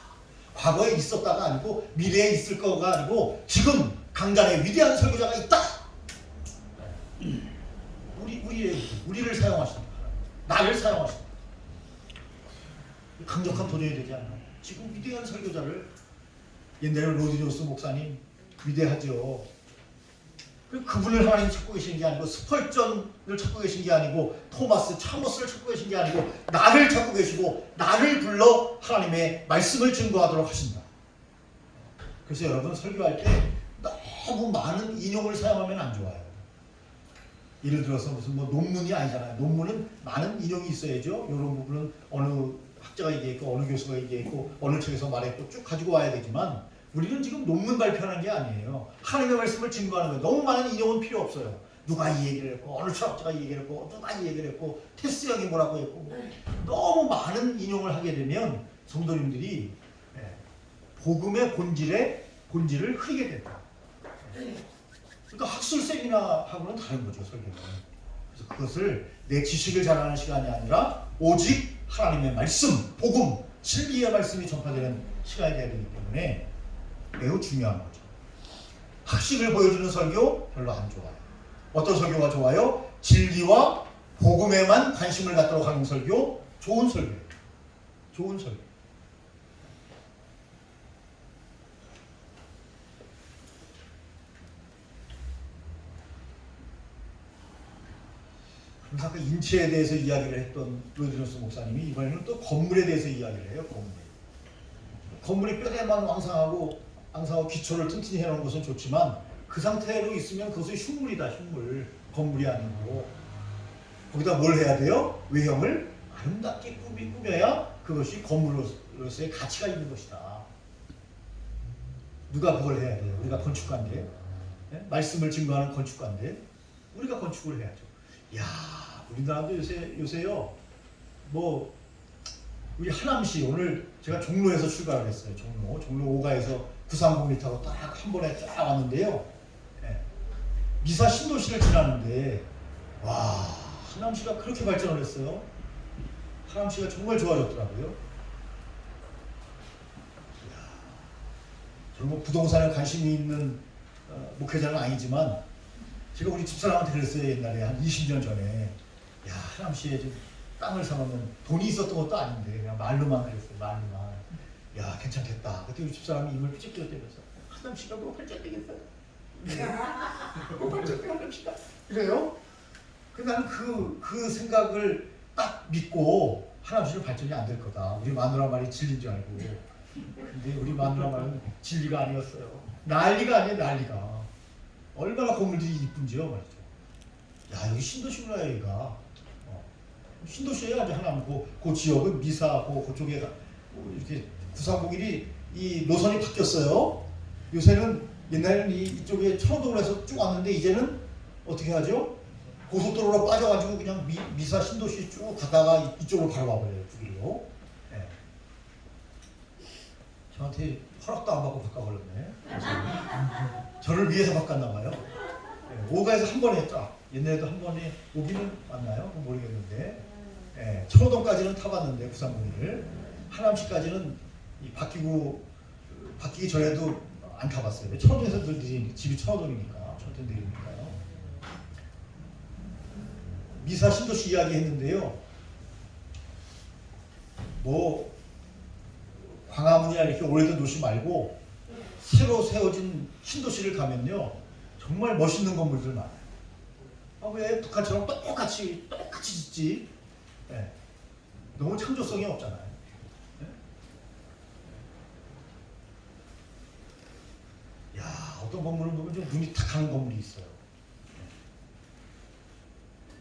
과거에 있었다가 아니고 미래에 있을 거가 아니고 지금 강단에 위대한 설교자가 있다. 우리를 사용하신다. 나를 사용하신다. 강력한 도전이 되지 않나요? 지금 위대한 설교자를, 옛날에 로디 존스 목사님 위대하죠. 그분을 하나님 찾고 계신 게 아니고 스펄전을 찾고 계신 게 아니고 토마스 차머스를 찾고 계신 게 아니고 나를 찾고 계시고 나를 불러 하나님의 말씀을 증거하도록 하신다. 그래서 여러분 설교할 때 너무 많은 인용을 사용하면 안 좋아요. 예를 들어서 무슨 뭐 논문이 아니잖아요. 논문은 많은 인용이 있어야죠. 이런 부분은 어느 학자가 얘기했고 어느 교수가 얘기했고 어느 책에서 말했고 쭉 가지고 와야 되지만 우리는 지금 논문 발표하는 게 아니에요. 하나님의 말씀을 증거하는 거예요. 너무 많은 인용은 필요 없어요. 누가 이 얘기를 했고 어느 철학자가 이 얘기를 했고 누가 이 얘기를 했고 테스 형이 뭐라고 했고 너무 많은 인용을 하게 되면 성도님들이 복음의 본질을 흐리게 된다. 그러니까 학술 세미나하고는 다른 거죠, 설교는. 그래서 그것을 내 지식을 자랑하는 시간이 아니라 오직 하나님의 말씀, 복음, 진리의 말씀이 전파되는 시간이 되어야 되기 때문에 매우 중요한 거죠. 학식을 보여주는 설교 별로 안 좋아요. 어떤 설교가 좋아요? 진리와 복음에만 관심을 갖도록 하는 설교, 좋은 설교예요. 좋은 설교. 그래서 아까 인체에 대해서 이야기를 했던 로이드 존스 목사님이 이번에는 또 건물에 대해서 이야기를 해요. 건물이 뼈대만 왕성하고 기초를 튼튼히 해놓은 것은 좋지만 그 상태로 있으면 그것은 흉물이다. 흉물. 건물이 아니고 거기다 뭘 해야 돼요? 외형을 아름답게 꾸며야 그것이 건물로서의 가치가 있는 것이다. 누가 그걸 해야 돼요? 우리가 건축가인데, 말씀을 증거하는 건축가인데 우리가 건축을 해야죠. 야, 우리나라도 요새요, 뭐 우리 하남시 오늘 제가 종로에서 출발을 했어요. 종로 5가에서 930 타고 딱 한 번에 쫙 왔는데요. 예. 미사 신도시를 지나는데 와 하남시가 그렇게 발전을 했어요. 하남시가 정말 좋아졌더라고요. 이야, 저는 뭐 부동산에 관심이 있는 목회자는 아니지만 제가 우리 집사람한테 그랬어요. 옛날에 한 20년 전에 야 하남시에 좀 땅을 사놓으면 돈이 있었던 것도 아닌데 그냥 말로만 그랬어요. 말로만 야 괜찮겠다. 그때 우리 집사람이 입을 삐쩍 떼면서 하남시가 뭐 발전되겠어요? 뭐 발전되겠어요 하남시가 이래요? 근데 나는 그 생각을 딱 믿고 하남시는 발전이 안 될 거다. 우리 마누라 말이 진리인 줄 알고. 근데 우리 마누라 말은 진리가 아니었어요. 난리가 아니에요. 난리가. 얼마나 건물들이 이쁜지요 말이죠. 야 여기 신도시구나 여기가. 신도시에 아주 하나는 그 지역은 미사 그쪽에 이렇게 930일이 이 노선이 바뀌었어요. 요새는 옛날에는 이쪽에 천호동으로 해서 쭉 왔는데 이제는 어떻게 하죠? 고속도로로 빠져가지고 그냥 미사 신도시 쭉 가다가 이쪽으로 바로 와버려요. 북위로. 네. 저한테 허락도 안 받고 바꿔버렸네. 저를 위해서 바꿨나봐요. 네. 5가에서 한 번에 딱. 옛날에도 한 번에 오기는 맞나요? 모르겠는데. 네. 천호동까지는 타봤는데 930을 하남시까지는 바뀌기 전에도 안 타봤어요. 천호동에서 늘 집이 천호동이니까 천호동 내리니까요. 미사 신도시 이야기 했는데요. 뭐 광화문이나 이렇게 오래된 도시 말고 새로 세워진 신도시를 가면요 정말 멋있는 건물들 많아요. 왜 북한처럼 똑같이 짓지? 네. 너무 창조성이 없잖아요. 네? 야 어떤 건물을 보면 좀 눈이 탁 가는 건물이 있어요.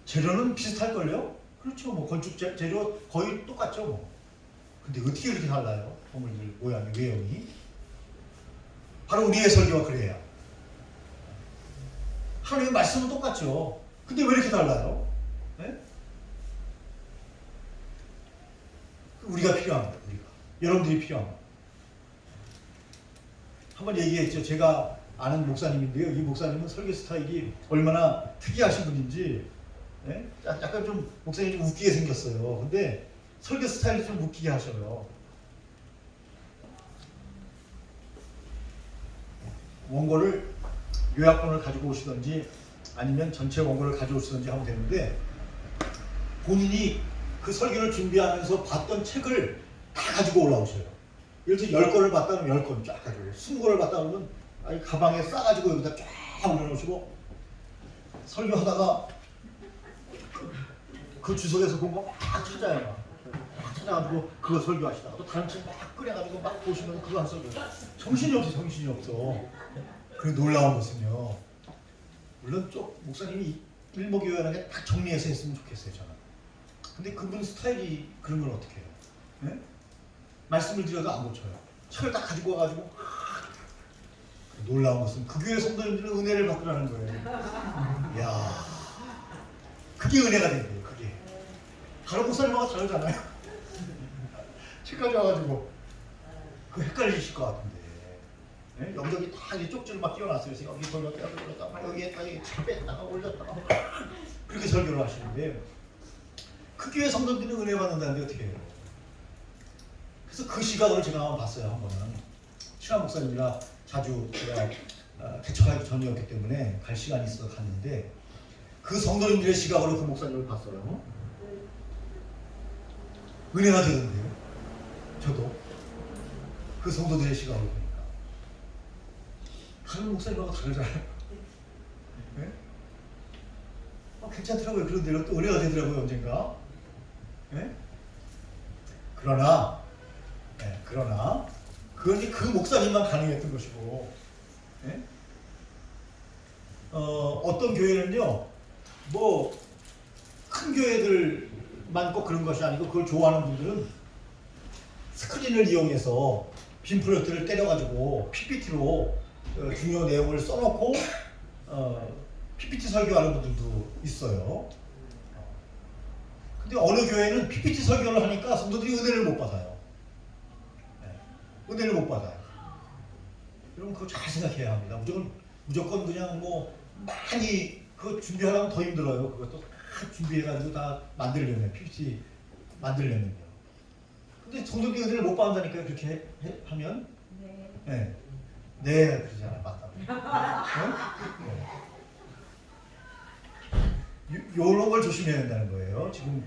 재료는 비슷할걸요? 그렇죠. 뭐 건축 재료 거의 똑같죠. 뭐. 근데 어떻게 이렇게 달라요? 건물들 모양이 외형이. 바로 우리의 설교가 그래요. 하나님의 말씀은 똑같죠. 근데 왜 이렇게 달라요? 네? 우리가 필요한 거예요. 우리가. 여러분들이 필요한 거예요. 한번 얘기했죠. 제가 아는 목사님인데요. 이 목사님은 설교 스타일이 얼마나 특이하신 분인지 네? 약간 좀 목사님이 좀 웃기게 생겼어요. 근데 설교 스타일이 좀 웃기게 하셔요. 원고를 요약본을 가지고 오시던지 아니면 전체 원고를 가져오시던지 하면 되는데 본인이 그 설교를 준비하면서 봤던 책을 다 가지고 올라오셔요. 예를 들어 10권을 봤다 그러면 10권 쫙 가지고 20권을 봤다 그러면 가방에 싸가지고 여기다 쫙 올려놓으시고 설교하다가 그 주석에서 본 거 막 찾아요. 막 찾아가지고 그거 설교하시다가 또 다른 책 막 꺼내가지고 막 보시면 그거 한 설교. 정신이 없어. 그 놀라운 것은요. 물론 좀 목사님이 일목요연하게 딱 정리해서 했으면 좋겠어요 저는. 근데 그분 스타일이 그런 걸 어떻게 해요? 네? 말씀을 드려도 안 고쳐요. 책을 딱 가지고 와가지고 놀라운 것은 그 교회 성도님들은 은혜를 받으라는 거예요. 이야, 그게 은혜가 된 거예요. 그게 다른 목사님하고 다르잖아요. 책 가져와가지고 그 헷갈리실 것 같은데. 네? 여기저기 다 이제 쪽지를 막 끼워놨어요. 그래서 여기 돌렸다가 여기에 잘 뺐다가 올렸다가 그렇게 설교를 하시는데 그 교회 성도들은 은혜 받는다는데 어떻게 해요? 그래서 그 시각을 제가 한번 봤어요. 한 번은 신학 목사님이라 자주 제가 개척하기 전이었기 때문에 갈 시간이 있어서 갔는데 그 성도님들의 시각으로 그 목사님을 봤어요. 은혜가 되던데요. 저도 그 성도들의 시각으로 보니까 다른 목사님하고 다르잖아요. 네? 괜찮더라고요. 그런데 또 은혜가 되더라고요. 언젠가. 네? 그러나 그건 그 목사님만 가능했던 것이고 네? 어떤 교회는요 뭐 큰 교회들만 꼭 그런 것이 아니고 그걸 좋아하는 분들은 스크린을 이용해서 빔 프로젝터를 때려가지고 PPT로 중요 내용을 써놓고 PPT 설교하는 분들도 있어요. 근데 어느 교회는 PPT 설교를 하니까 성도들이 은혜를 못 받아요. 은혜를 못 받아요. 여러분 그거 잘 생각해야 합니다. 무조건 그냥 뭐 많이 그거 준비하려면 더 힘들어요. 그것도 다 준비해가지고 다 만들려면 PPT 만들려면요. 근데 성도들이 은혜를 못 받는다니까요. 그렇게 하면 네. 네, 그러잖아요. 맞다. 이런 걸 조심해야 된다는 거예요. 지금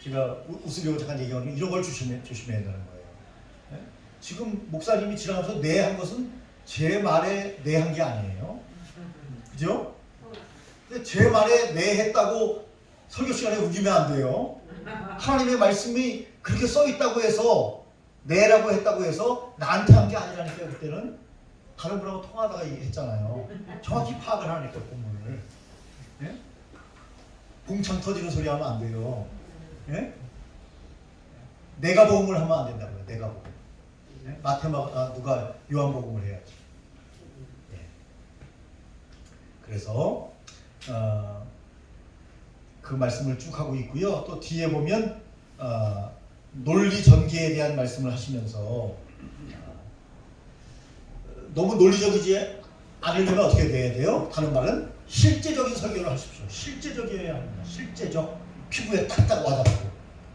제가 웃으려고 잠깐 얘기하는 이런 걸 조심해야 된다는 거예요. 네? 지금 목사님이 지나가면서 네 한 것은 제 말에 네 한 게 아니에요. 그죠? 근데 제 말에 네 했다고 설교 시간에 우기면 안 돼요. 하나님의 말씀이 그렇게 써 있다고 해서 네라고 했다고 해서 나한테 한 게 아니라니까요. 그때는 다른 분하고 통화하다가 했잖아요. 정확히 파악을 하니까 본문을. 예? 공창 터지는 소리 하면 안 돼요. 예? 내가 복음을 하면 안 된다고요. 내가 복음. 예? 누가 요한복음을 해야지. 예. 그래서 그 말씀을 쭉 하고 있고요. 또 뒤에 보면 논리 전개에 대한 말씀을 하시면서 너무 논리적이지 않으려면 어떻게 돼야 돼요? 다른 말은 실제적인 설교를 하십시오. 실제적이어야 합니다. 실제적. 피부에 딱딱 와닿고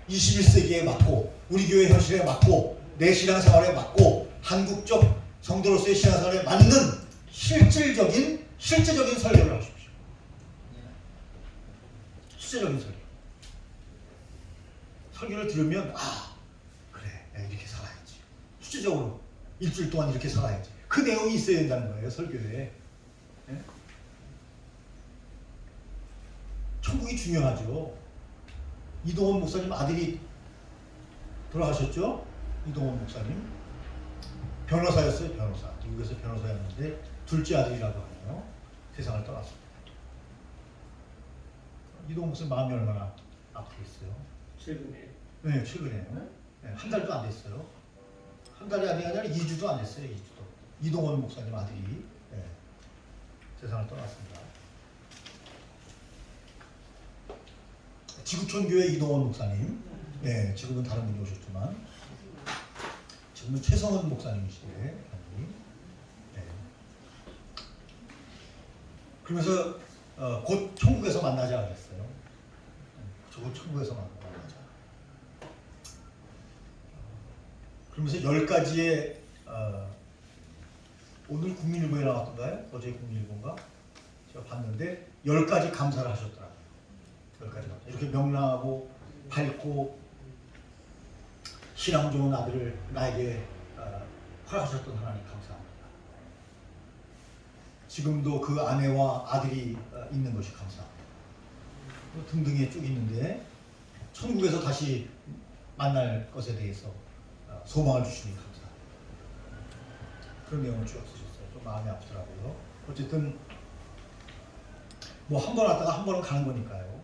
21세기에 맞고 우리 교회 현실에 맞고 내 신앙생활에 맞고 한국적 성도로서의 신앙생활에 맞는 실질적인 설교를 하십시오. 실제적인 설교. 설교를 들으면 그래 내가 이렇게 살아야지. 실제적으로 일주일 동안 이렇게 살아야지. 그 내용이 있어야 된다는 거예요. 설교에. 예? 천국이 중요하죠. 이동원 목사님 아들이 돌아가셨죠? 이동원 목사님 변호사였어요. 변호사. 미국에서 변호사였는데 둘째 아들이라고 하네요. 세상을 떠났습니다. 이동원 목사님 마음이 얼마나 아프겠어요. 최근에. 네, 최근에요. 네, 한 달도 안 됐어요. 한 달이 아니라 2주도 안 됐어요. 2주도. 이동원 목사님 아들이 세상을 떠났습니다. 지구촌 교회 이동원 목사님, 지금은 다른 분이 오셨지만 지금은 최성원 목사님이시대. 그러면서 곧 천국에서 만나자 그랬어요. 곧 천국에서 만나자. 그러면서 10가지의 오늘 국민일보에 나왔던가요? 어제 국민일보인가? 제가 봤는데 10가지 감사를 하셨더라고요. 10가지 감사. 이렇게 명랑하고 밝고 신앙 좋은 아들을 나에게 허락하셨던 하나님 감사합니다. 지금도 그 아내와 아들이 있는 것이 감사합니다. 등등에 쭉 있는데 천국에서 다시 만날 것에 대해서 소망을 주시니 감사합니다. 그런 내용을 쭉 쓰셨어요. 좀 마음이 아프더라고요. 어쨌든 뭐 한 번 왔다가 한 번은 가는 거니까요.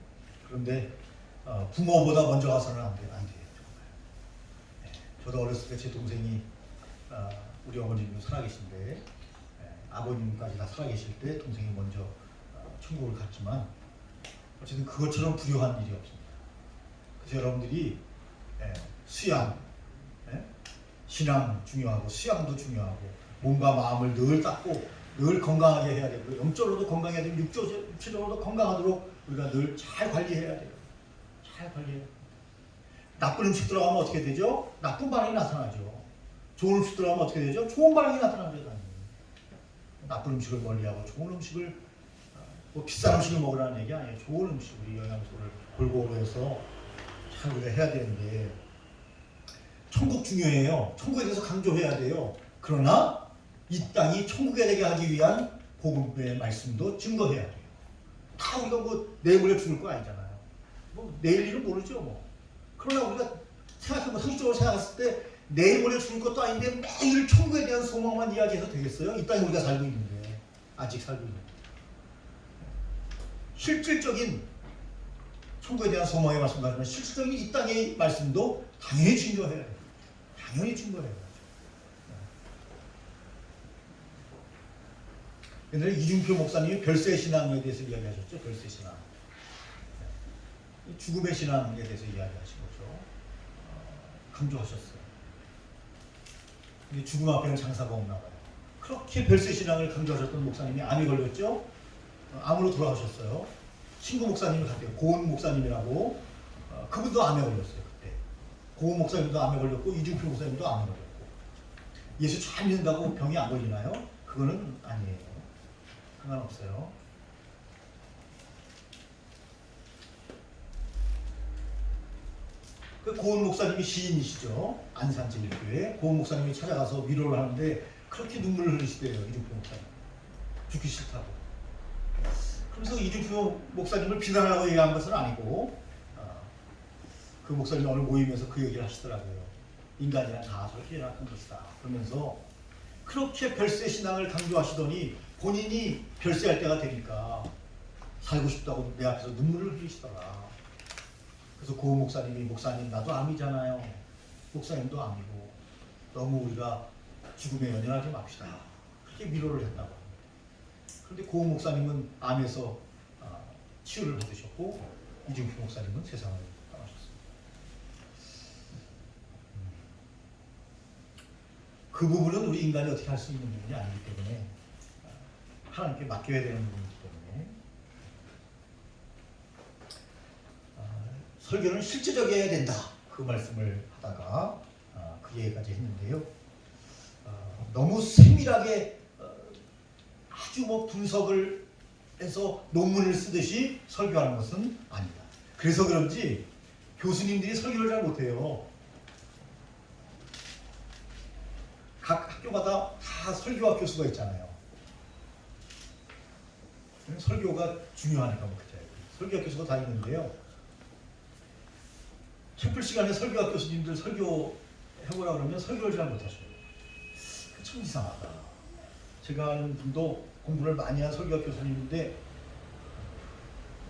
그런데 부모보다 먼저 가서는 안 돼요. 저도 어렸을 때 제 동생이 우리 어머님도 살아계신데 아버님까지 다 살아계실 때 동생이 먼저 천국을 갔지만 어쨌든 그것처럼 불효한 일이 없습니다. 그래서 여러분들이 수양, 신앙 중요하고 수양도 중요하고 몸과 마음을 늘 닦고 늘 건강하게 해야 되고 영적으로도 건강해야 되고 육체적으로도 건강하도록 우리가 늘 잘 관리해야 돼요. 잘 관리해야 돼요. 나쁜 음식 들어가면 어떻게 되죠? 나쁜 반응이 나타나죠. 좋은 음식 들어가면 어떻게 되죠? 좋은 반응이 나타나죠. 나쁜 음식을 멀리하고 좋은 음식을 뭐 비싼 음식을 먹으라는 얘기 아니에요. 좋은 음식, 우리 영양소를 골고루 해서 잘 우리가 해야 되는데 천국 중요해요. 천국에 대해서 강조해야 돼요. 그러나 이 땅이 천국에 되게 하기 위한 복음의 말씀도 증거해야 돼요. 다 우리가 뭐 내일 모레 죽을 거 아니잖아요. 뭐 내일 일은 모르죠. 뭐. 그러나 우리가 생각해보면 상식적으로 생각했을 때 내일 모레 죽을 것도 아닌데 매일 천국에 대한 소망만 이야기해서 되겠어요? 이 땅에 우리가 살고 있는데 아직 살고 있는데 실질적인 천국에 대한 소망의 말씀도 하지만 실질적인 이 땅의 말씀도 당연히 증거해야 돼요. 당연히 증거해야 돼요. 옛날에 이중표 목사님이 별세 신앙에 대해서 이야기하셨죠. 별세 신앙. 이 죽음의 신앙에 대해서 이야기하신 거죠. 강조하셨어요. 근데 죽음 앞에는 장사가 없나 봐요. 그렇게 별세 신앙을 강조하셨던 목사님이 암이 걸렸죠. 암으로 돌아가셨어요. 친구 목사님이 갔대요. 고은 목사님이라고. 그분도 암에 걸렸어요. 그때 고은 목사님도 암에 걸렸고 이중표 목사님도 암에 걸렸고. 예수 잘 믿는다고 병이 안 걸리나요? 그거는 아니에요. 상관없어요. 그 고은 목사님이 시인이시죠. 안산제일교회 고은 목사님이 찾아가서 위로를 하는데 그렇게 눈물을 흘리시대요. 이중표 목사님. 죽기 싫다고. 그래서 이중표 목사님을 비난하라고 얘기한 것은 아니고 그 목사님이 어느 모임에서 그 얘기를 하시더라고요. 인간이란 다 저렇게 해놨던 것이다. 그러면서 그렇게 별세 신앙을 강조하시더니 본인이 별세할 때가 되니까 살고 싶다고 내 앞에서 눈물을 흘리시더라. 그래서 고 목사님이 목사님 나도 암이잖아요. 목사님도 암이고 너무 우리가 죽음에 연연하지 맙시다. 그렇게 위로를 했다고 합니다. 그런데 고 목사님은 암에서 치유를 받으셨고 이중표 목사님은 세상을 떠나셨습니다. 그 부분은 우리 인간이 어떻게 할 수 있는 부분이 아니기 때문에 하나님께 맡겨야 되는 부분이기 때문에 설교는 실제적이어야 된다. 그 말씀을 하다가 그 얘기까지 했는데요. 너무 세밀하게 아주 분석을 해서 논문을 쓰듯이 설교하는 것은 아니다. 그래서 그런지 교수님들이 설교를 잘 못해요. 각 학교마다 다 설교학 교수가 있잖아요. 설교가 중요하니까 그렇죠. 설교학 교수가 다 있는데요. 채플 시간에 설교학 교수님들 설교 해보라 그러면 설교를 잘 못하셔요. 참 이상하다. 제가 아는 분도 공부를 많이 한 설교학 교수님인데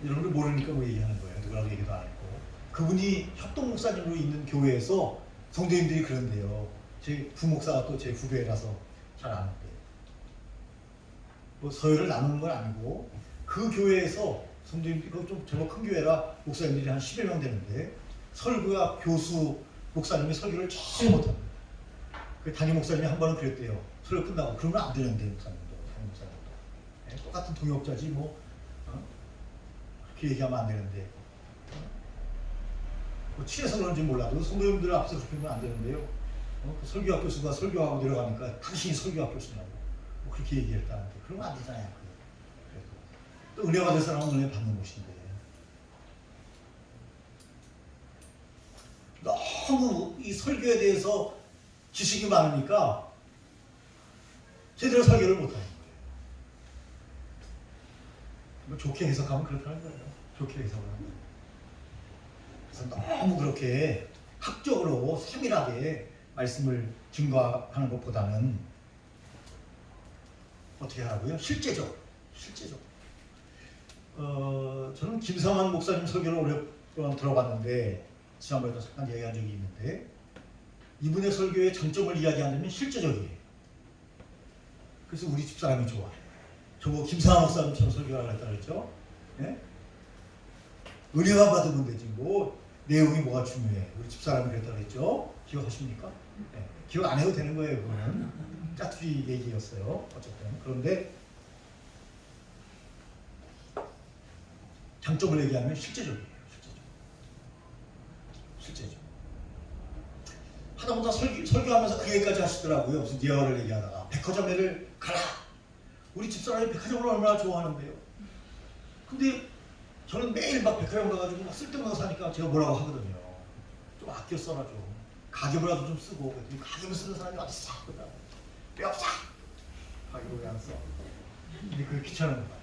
여러분들 모르니까 뭐 얘기하는 거예요. 누구라고 얘기도 안 했고. 그분이 협동 목사님으로 있는 교회에서 성도님들이 그런데요. 제 부목사가 또 제 후배라서 잘 아는데 뭐 서열을 나누는 건 아니고 그 교회에서 성도님들이 좀 제법 큰 교회라 목사님들이 한 10여 명 되는데 설교와 교수 목사님이 설교를 전혀 못합니다. 그 담임 목사님이 한 번은 그랬대요. 설교 끝나고 그러면 안 되는데 목사님도 담임 목사님도 네, 똑같은 동역자지 그렇게 얘기하면 안 되는데 뭐 친해서 그런지 몰라도 성도님들 앞에서 그렇게 하면 안 되는데요. 그 설교학 교수가 설교하고 내려가니까 당신이 설교학 교수냐고 뭐 그렇게 얘기했다는데 그러면 안 되잖아요. 그래도 또 은혜 받을 사람은 은혜 받는 것인데 너무 이 설교에 대해서 지식이 많으니까 제대로 설교를 못하는 거예요. 뭐 좋게 해석하면 그렇다는 거예요. 좋게 해석을 하면. 그래서 너무 그렇게 학적으로 세밀하게 말씀을 증거하는 것보다는 어떻게 하라고요? 실제적으로. 저는 김성환 목사님 설교를 오랫동안 들어봤는데 지난번에도 잠깐 이야기한 적이 있는데 이분의 설교의 장점을 이야기하자면 실제적이에요. 그래서 우리 집사람이 좋아해요. 저보고 김성환 목사님처럼 설교하라고 했다 그랬죠? 네? 은혜만 받으면 되지 뭐 내용이 뭐가 중요해. 우리 집사람이 그랬다 그랬죠? 기억하십니까? 네. 기억 안 해도 되는 거예요. 그거는 짜투리 얘기였어요. 어쨌든 그런데 장점을 얘기하면 실제적이에요. 실제적. 하다보다 설교하면서 그 얘기까지 하시더라고요. 무슨 예언을 얘기하다가 백화점에를 가라. 우리 집사람이 백화점을 얼마나 좋아하는데요. 근데 저는 매일 막 백화점 가가지고 막 쓸데없는 거 사니까 제가 뭐라고 하거든요. 좀 아껴 써라 좀. 가격이라도 좀 쓰고. 그랬더니 가격을 쓰는 사람이 어딨어? 왜 없어? 가격을 왜 안 써? 근데 그게 귀찮은 거야.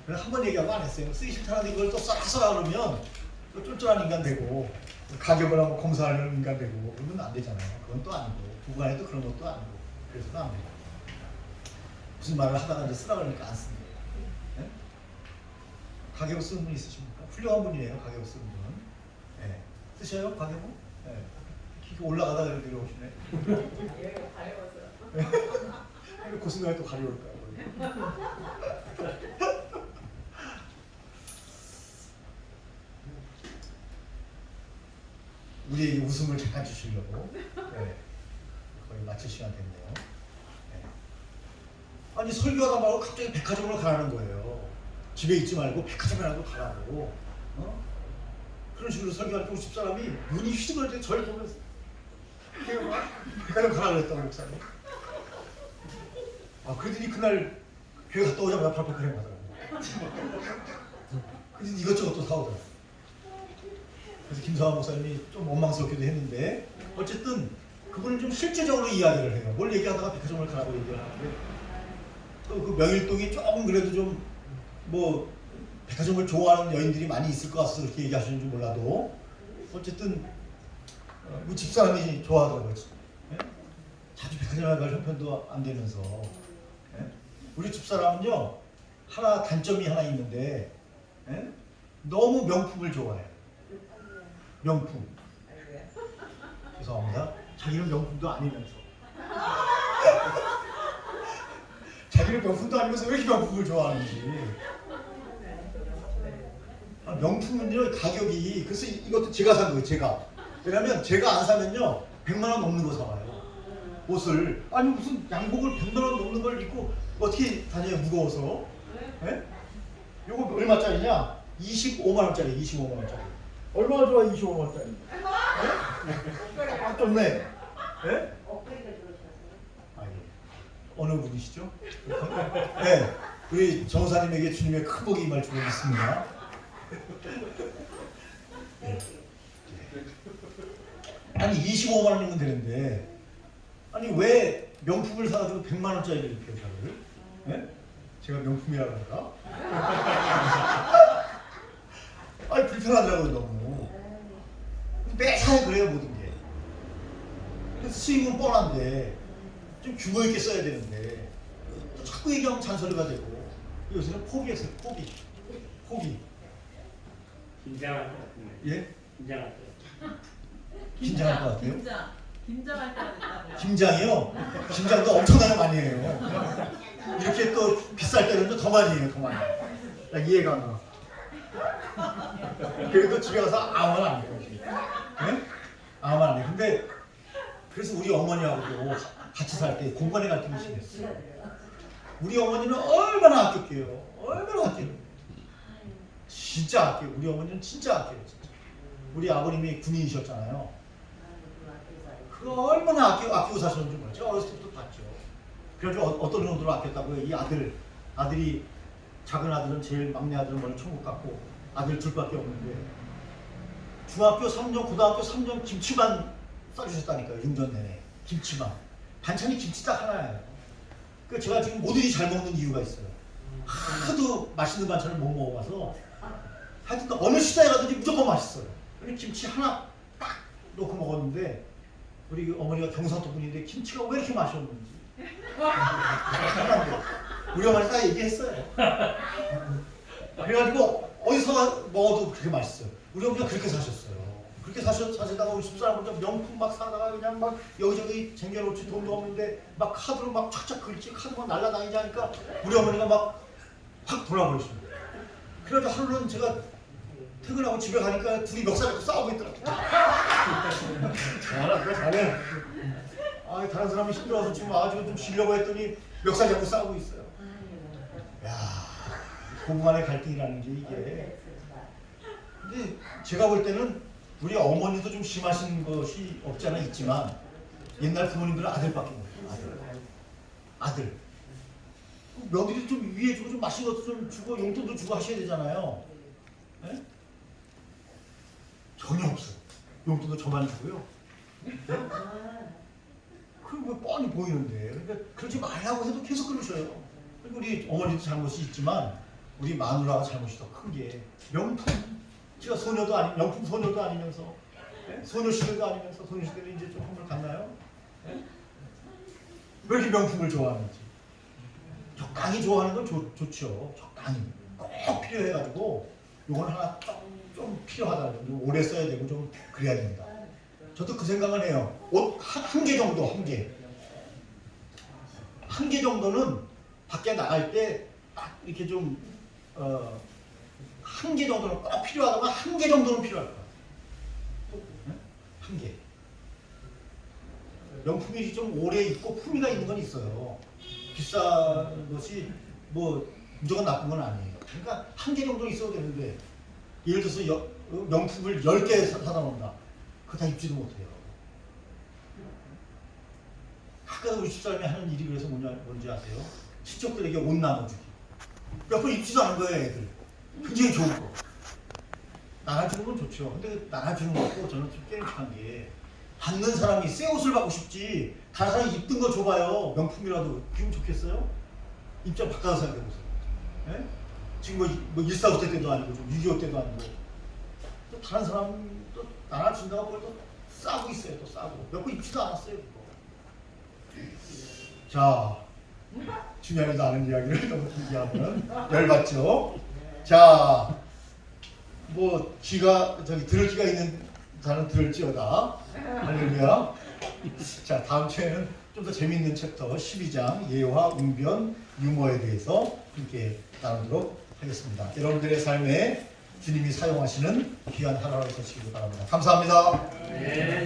그래서 한 번 얘기하고 안 했어요. 쓰기 싫다는데 이걸 또 써라 그러면 또 쫄쫄한 인간 되고 가격을 하고 검사하는 인간 되고 그러면 안 되잖아요. 그건 또 아니고 부부간에도 그런 것도 아니고 그래서도 안 돼요. 무슨 말을 하다가 이제 쓰라 그러니까 안 쓰는 거예요. 네? 가격 쓰는 분 있으십니까? 훌륭한 분이에요. 가격 쓰는 분은. 네. 쓰셔요? 가격은? 네. 이렇게 올라가다 내려오시네. 여기가 가려워서. 그 순간에 또 가려울까요? 우리에게 웃음을 잠깐 주시려고 거의 마칠 시간 됐네요. 아니 설교하다 말고 갑자기 백화점으로 가라는 거예요. 집에 있지 말고 백화점이라도 가라고. 그런 식으로 설교할 때 우리 집사람이 눈이 휘둥그레져 저를 보면서 백화점 가라 그랬다고 목사님. 그러더니 그날 교회 갔다 오자마자 발표를 하더라고요. 그래서 이것저것 또 사오더라고요. 그래서 김성환 목사님이 좀 원망스럽기도 했는데 어쨌든 그분은 좀 실제적으로 이야기를 해요. 뭘 얘기하다가 백화점을 가라고 얘기를 하는데 또 그 명일동이 조금 그래도 좀 뭐 백화점을 좋아하는 여인들이 많이 있을 것 같아서 그렇게 얘기하시는지 몰라도 어쨌든 우리 집사람이 좋아하더라고요. 자주 백화점에 갈 형편도 안 되면서 우리 집사람은요 하나 단점이 하나 있는데 너무 명품을 좋아해요. 명품. 죄송합니다. 자기는 명품도 아니면서 자기는 명품도 아니면서 왜 이렇게 명품을 좋아하는지. 명품은요 가격이 그래서 이것도 제가 산 거예요. 제가. 왜냐면 제가 안 사면요 100만 원 넘는 거 사와요. 옷을. 아니 무슨 양복을 100만 원 넘는 걸 입고 어떻게 다녀요 무거워서. 요거 얼마짜리냐? 25만 원짜리. 25만 원짜리. 얼마나 좋아 25만 원짜리. 좀 네. 어느 분이시죠? 네, 우리 정사님에게 주님의 큰 복이 임할 줄 믿습니다. 아니 25만 원이면 되는데 아니 왜 명품을 사가지고 100만 원짜리를 입혀요 저를? 제가 명품이라고 할까? 아니 불편하더라고요 너무. 매사에 그래요 모든 게. 그래서 수익은 뻔한데 좀 규모 있게 써야 되는데 또 자꾸 얘기하면 잔소리가 되고 요새는 포기했어요. 포기. 긴장할 것 같은데. 예? 긴장할 것 같아요. 긴장할 것 같아요. 김장할 때가 됐다고요. 김장이요? 김장도 엄청나게 많이 해요. 이렇게 또 비쌀 때는 더 많이 해요. 더 많이. 나 이해가 안 가. 그래도 집에 가서 아무 말 안 해요. 네? 아무 말 안 해요. 근데 그래서 우리 어머니하고도 같이 살 때 공간에 갈등이 심했어요. 우리 어머니는 얼마나 아꼈게요. 얼마나 아껴요. 진짜 아껴요. 우리 어머니는 진짜 아껴요. 진짜. 우리 아버님이 군인이셨잖아요. 그거 얼마나 아끼고 사셨는지 모르죠. 어렸을 때부터 봤죠. 그래가지고 어떤 정도로 아꼈다고요. 이 아들이 작은 아들은 제일 막내 아들은 머리 천국 같고 아들 둘밖에 없는데 중학교 3년, 고등학교 3년 김치만 싸주셨다니까요. 6년 내내 김치만. 반찬이 김치 딱 하나예요. 그 제가 지금 뭐든지 잘 먹는 이유가 있어요. 하도 맛있는 반찬을 못 먹어봐서 하여튼 어느 시대에 가든지 무조건 맛있어요. 그래서 김치 하나 딱 넣고 먹었는데 우리 어머니가 경상도 분인데 김치가 왜 이렇게 맛이 없는지 우리 어머니 다 얘기했어요. 그래가지고 어디서 먹어도 그렇게 맛있어요. 우리 어머니가 그렇게 사셨어요. 그렇게 사시다가 우리 집사람은 명품 막 사다가 그냥 막 여기저기 쟁겨놓지 돈도 없는데 막 카드로 막 착착 긁지 카드만 날라다니지 하니까 우리 어머니가 막 확 돌아버리십니다. 그래서 하루는 제가 퇴근하고 집에 가니까 둘이 멱살 잡고 싸우고 있더라고요. 잘해. 다른 사람이 힘들어서 지금 와가지고 좀 쉬려고 했더니 멱살 잡고 싸우고 있어요. 야, 고부간의 갈등이라는 게 이게. 근데 제가 볼 때는 우리 어머니도 좀 심하신 것이 없지 않아 있지만 옛날 부모님들은 아들밖에 못해요. 아들. 며느리 좀 위해 주고 좀 맛있는 것도 좀 주고 용돈도 주고 하셔야 되잖아요. 네? 전혀 없어요. 용돈도 저만 주고요. 네? 그리고 뻔히 보이는데 그러니까 그러지 말라고 해도 계속 그러셔요. 그리고 우리 어머니도 잘못이 있지만 우리 마누라가 잘못이 더 큰 게 명품. 제가 소녀도 명품 소녀도 아니면서 네? 소녀 시대도 아니면서 소녀 시대는 이제 좀 한물 갔나요? 네? 왜 이렇게 명품을 좋아하는지. 적당히 좋아하는 건 좋죠. 적당히 꼭 필요해가지고 요건 하나 좀 필요하다. 좀 오래 써야 되고 좀 그래야 됩니다. 저도 그 생각을 해요. 옷 한 개 정도 한 개 정도는 밖에 나갈 때 딱 이렇게 좀 한 개 정도는 꼭 필요하다면 한 개 정도는 필요할 거야. 한 개. 명품이 좀 오래 입고 품위가 있는 건 있어요. 비싼 것이 뭐 무조건 나쁜 건 아니에요. 그러니까 한 개 정도 있어도 되는데 예를 들어서 명품을 10개 사다 놓는다. 그거 다 입지도 못해요. 가끔 우리 집사람이 하는 일이 그래서 뭔지 아세요? 친척들에게 옷 나눠주기. 몇 번 입지도 않은 거예요, 애들. 굉장히 좋은 거. 나눠주는 건 좋죠. 근데 나눠주는 것도 저는 좀 깨끗한 게 받는 사람이 새 옷을 받고 싶지 다른 사람이 입던 거 줘봐요. 명품이라도. 기분 좋겠어요? 입장 바꿔서 생각해보세요. 예? 지금 뭐 145 때도 아니고 6.25 때도 아니고 또 다른 사람 또 나눠준다고 그걸 또 싸고 있어요. 또 싸고. 몇 번 입지도 않았어요. 그거. 자, 중요하지도 않은 이야기를 너무 얘기하면 열받죠. 자, 뭐 귀가 들을 귀가 있는 자는 들을지어다. 할렐루야. 자, 다음 주에는 좀 더 재미있는 챕터 12장 예화, 웅변, 유머에 대해서 함께 나누도록 하겠습니다. 여러분들의 삶에 주님이 사용하시는 귀한 하루가 되시길 바랍니다. 감사합니다. 네.